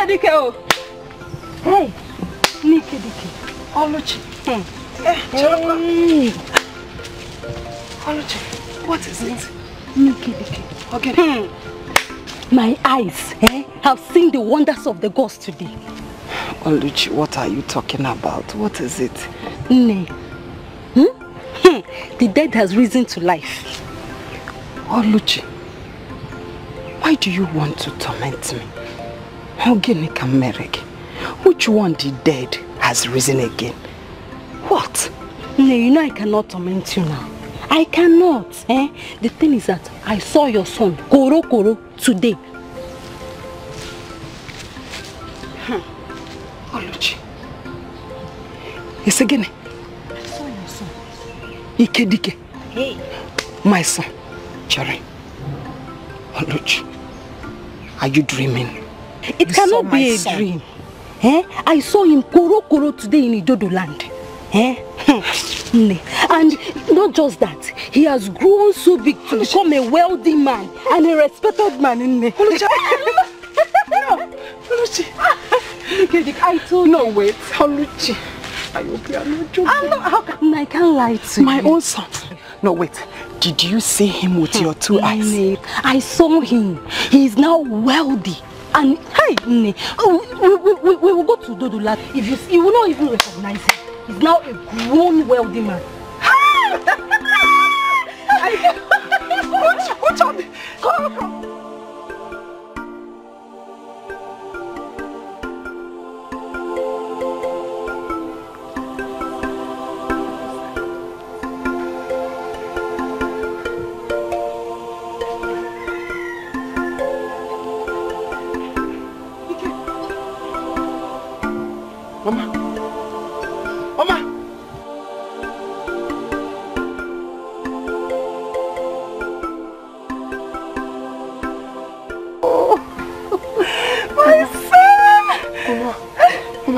Dikeh. Oh. Hey, Dikeh. Oluchi. Hey. Oluchi, what is it? Dikeh. Okay. My eyes have seen the wonders of the gods today. Oluchi, what are you talking about? What is it? The dead has risen to life. Oluchi, why do you want to torment me? Which one, the dead, has risen again? What? You know I cannot torment you now. I cannot. The thing is that I saw your son, Koro, today. Oluchi. It's again. I saw your son. Dikeh. Hey. My son, Jerry. Oluchi, are you dreaming? It cannot be a dream. I saw him koro today in Idodo land. And not just that, he has grown so big to become a wealthy man and a respected man. Oluchi, I told you. No, wait, Oluchi. I hope you are not joking. I can't lie to you. My own son. No, wait. Did you see him with your 2 eyes? I saw him. He is now wealthy. And hey, we will go to Dodola. If you will not even recognize him. He's now a grown wealthy man. Come.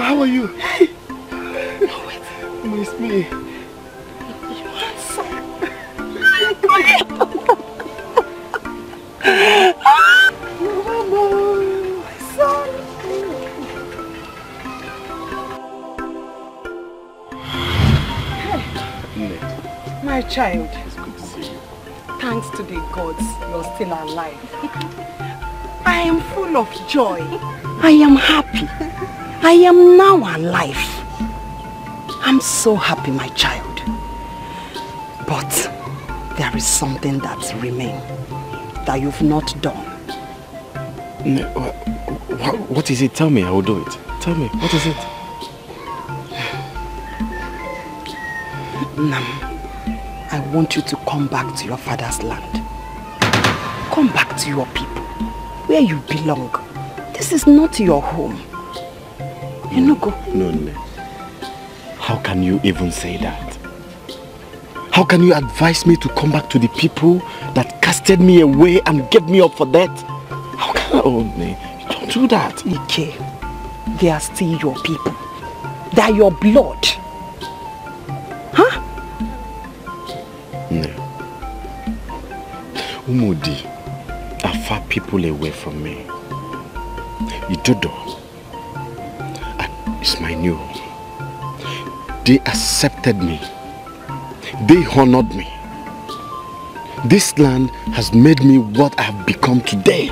How are you? No, wait. Mama, it's me. My son. My child. It's good to see you. Thanks to the gods, you're still alive. I am full of joy. I am happy. I am now alive. I'm so happy, my child. But there is something that remains that you've not done. What is it? Tell me, I will do it. Tell me, what is it? Nam, I want you to come back to your father's land. Come back to your people, where you belong. This is not your home. No. How can you even say that? How can you advise me to come back to the people that casted me away and gave me up for death? How can I? Oh, no. Don't do that. Ike, they are still your people. They are your blood. Huh? No. Umudi are far people away from me. Idodo is my new home. They accepted me. They honored me. This land has made me what I have become today.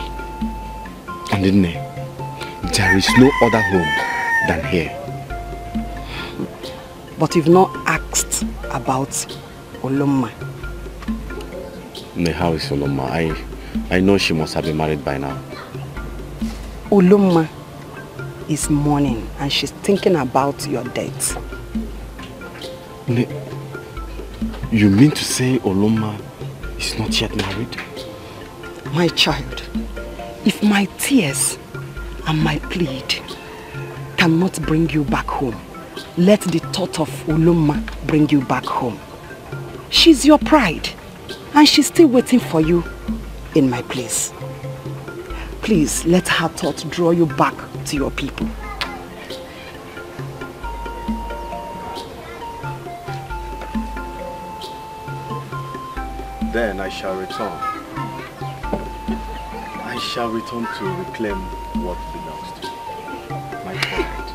And in there is no other home than here. But you've not asked about Ulumma. How is Ulumma? I know she must have been married by now. Ulumma is mourning and she's thinking about your death. You mean to say Ulumma is not yet married? My child, if my tears and my plead cannot bring you back home, let the thought of Ulumma bring you back home. She's your pride and she's still waiting for you in my place. Please let her thought draw you back to your people. Then I shall return. I shall return to reclaim what belongs to me. My pride.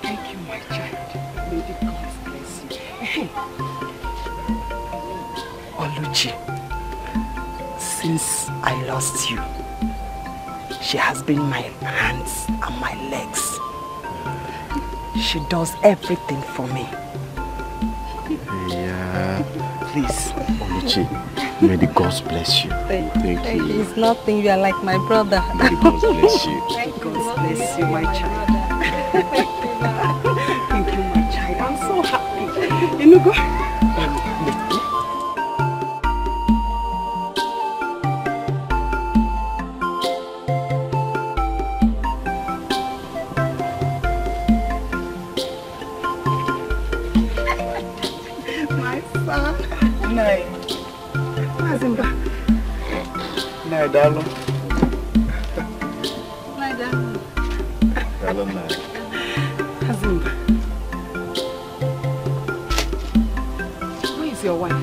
Thank you, my child. May the gods bless you. Oluchi, since I lost you, she has been my hands and my legs. She does everything for me. Yeah. Please, Oluchi, may the gods bless you. Thank you. It's nothing, you are like my brother. May the gods bless you. Thank God bless you, my child. Thank you, my child. I'm so happy. Inugo. Nai. Mazimba. Nai, darling. Nai, darling. Darling, Nai. Mazimba. Where is your wife?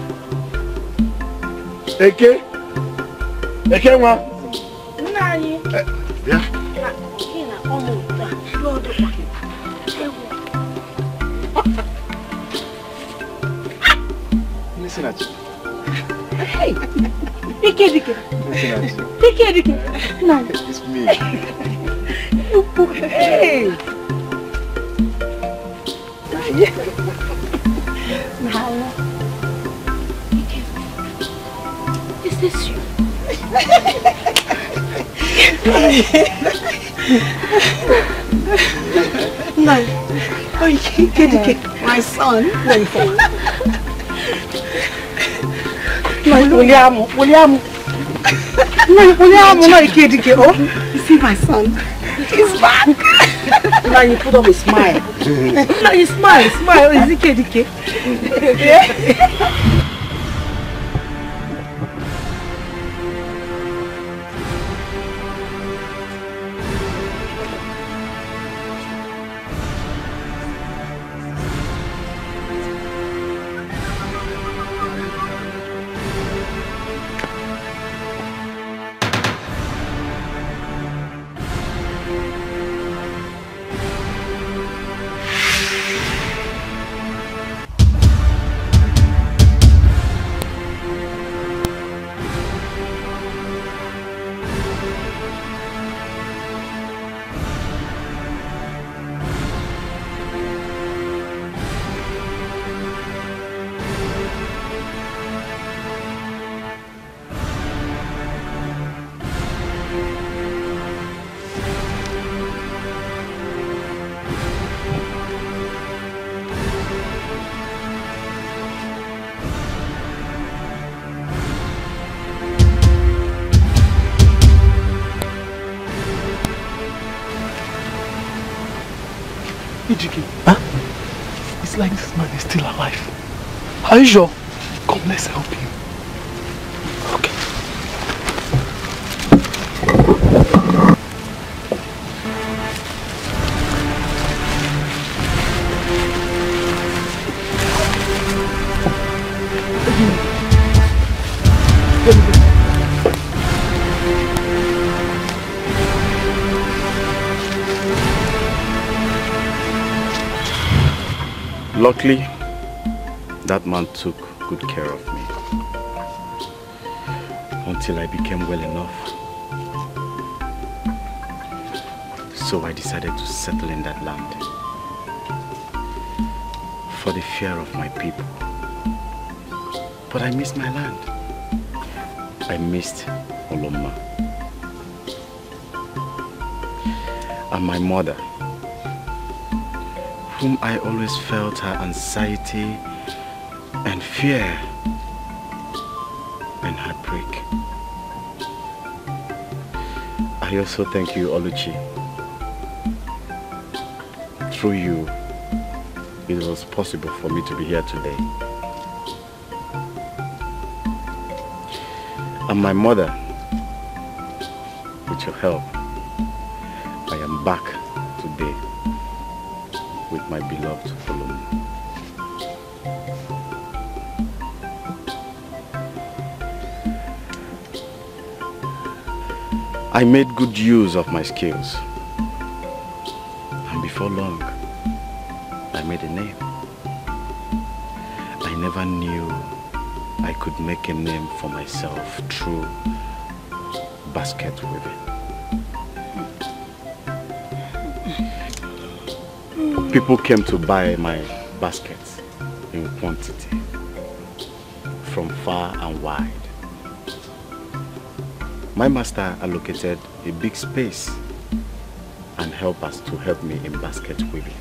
Eke? Eke, ma? Nani? Yeah. Listen at you. Hey! Dikeh. Dikeh. No. It's me. Hey! Nala. Is this you? No. Oh, Dikeh. My son. William. No, Dikeh. Oh, you see my son? He's back. Now you put up a smile. Now you smile. Is it Dikeh? Yeah. Huh? It's like this man is still alive. Are you sure? Come, let's help him. Okay. Luckily, that man took good care of me until I became well enough. So I decided to settle in that land for the fear of my people. But I missed my land. I missed Ulumma and my mother, whom I always felt her anxiety and fear and heartbreak. I also thank you, Oluchi. Through you, it was possible for me to be here today. And my mother, with your help, I am back today with my beloved Ulumma. I made good use of my skills, and before long, I made a name. I never knew I could make a name for myself through basket weaving. People came to buy my baskets in quantity from far and wide. My master allocated a big space and helpers to help me in basket weaving.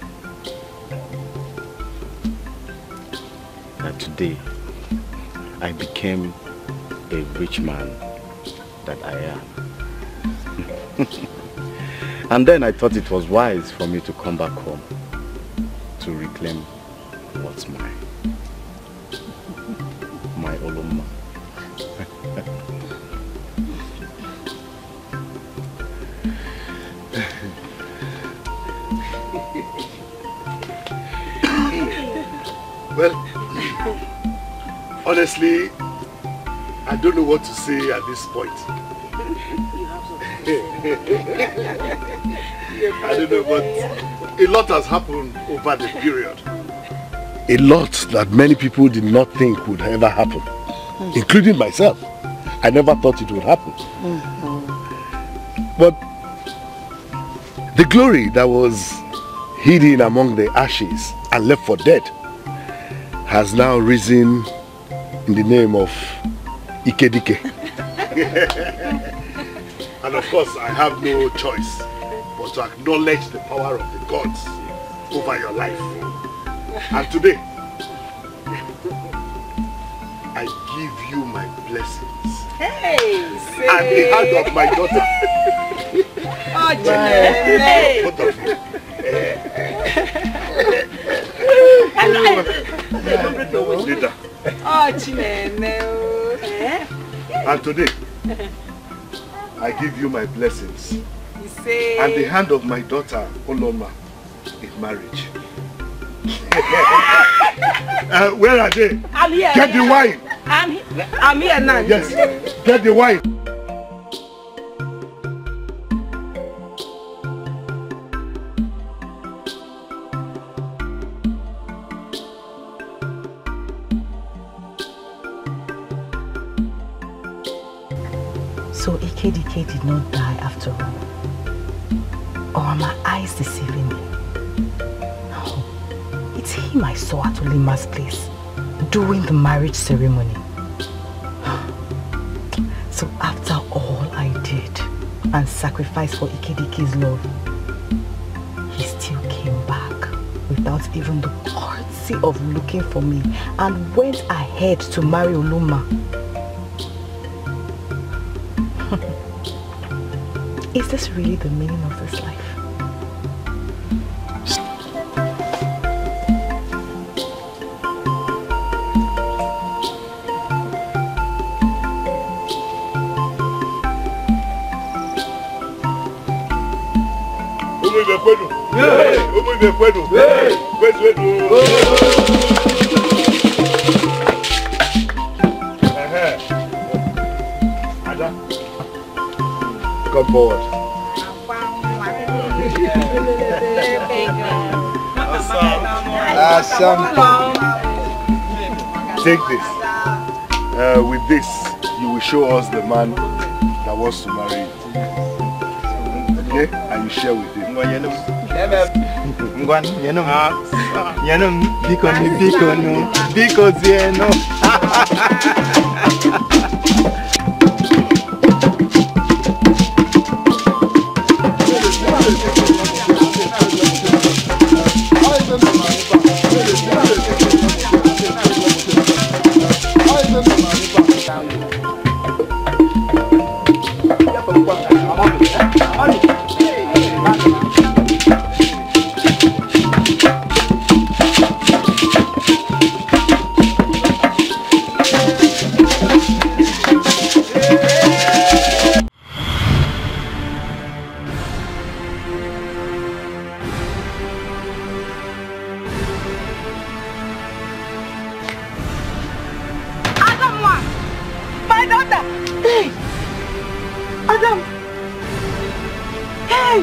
And today, I became a rich man that I am. And then I thought it was wise for me to come back home to reclaim what's mine. My Well, honestly, I don't know what to say at this point. I don't know, but a lot has happened over the period. A lot that many people did not think would ever happen, including myself. I never thought it would happen. But the glory that was hidden among the ashes and left for dead has now risen in the name of Dikeh. And of course, I have no choice but to acknowledge the power of the gods over your life. And today, I give you my blessings. Hey! And the hand of my daughter. Oh, Chineke! Both of you. Leader. Oh, Chineke! And today, I give you my blessings. You say... And the hand of my daughter, Ulumma, in marriage. Where are they? I'm here. Get the wine. I'm here now. Yes, get the wine. So Dikeh did not die after all. Or are my eyes deceiving me? No, it's him I saw at Ulumma's place during the marriage ceremony. So after all I did and sacrificed for Dikeh's love, he still came back without even the courtesy of looking for me and went ahead to marry Ulumma. Is this really the meaning of this life? Come forward. Take this. With this, you will show us the man that wants to marry you. Okay? And you share with him. Hey!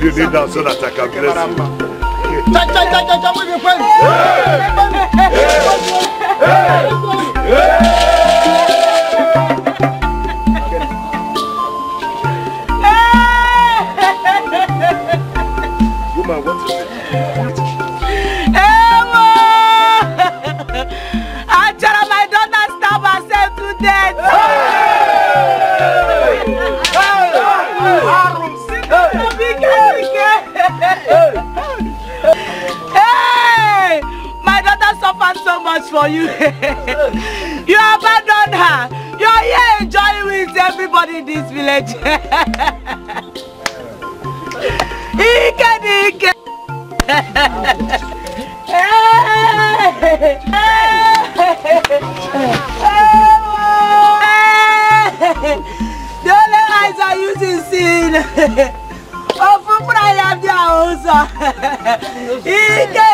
you kneel down so that I can bless you. Woman, what is it? Achara, my daughter stabbed herself to death. Hey, my daughter suffered so much for you. You abandoned her. You are here enjoying with everybody in this village. Dikeh. The only eyes are using sin. Oh, for I am there also.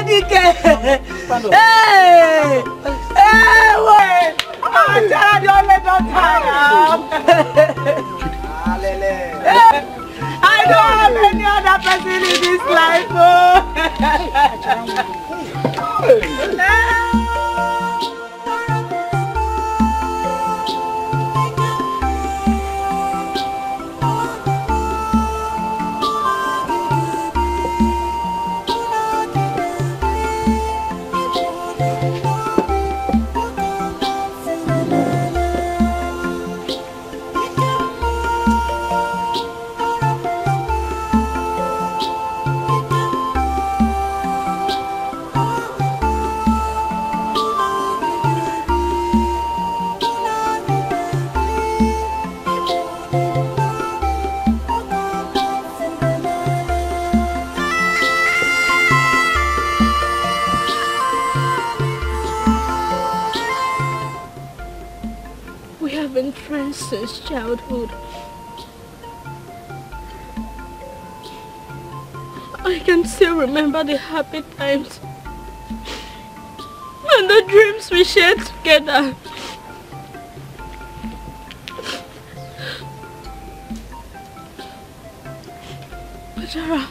Dikeh. Hey, wait. I'm the only daughter. I don't have any other person in this life. Friends since childhood. I can still remember the happy times and the dreams we shared together. Bajara,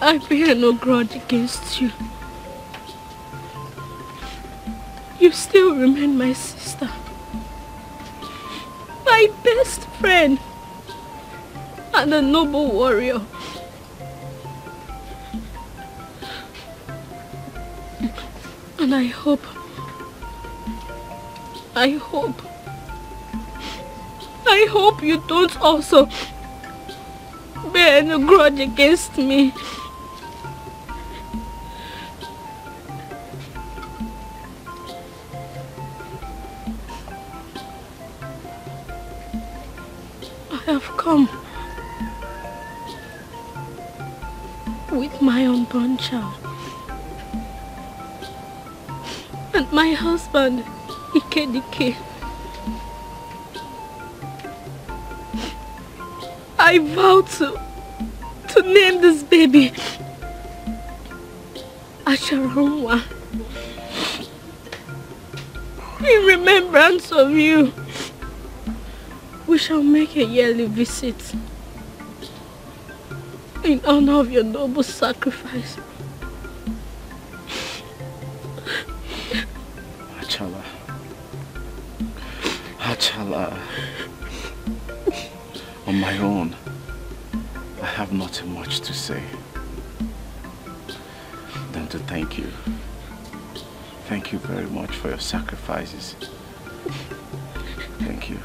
I bear no grudge against you. You still remain my sister, my best friend, and a noble warrior. And I hope you don't also bear any grudge against me. I have come with my unborn child and my husband, Dikeh. I vow to name this baby Ulumma in remembrance of you. We shall make a yearly visit in honor of your noble sacrifice. Achala. On my own, I have nothing much to say than to thank you. Thank you very much for your sacrifices. Thank you.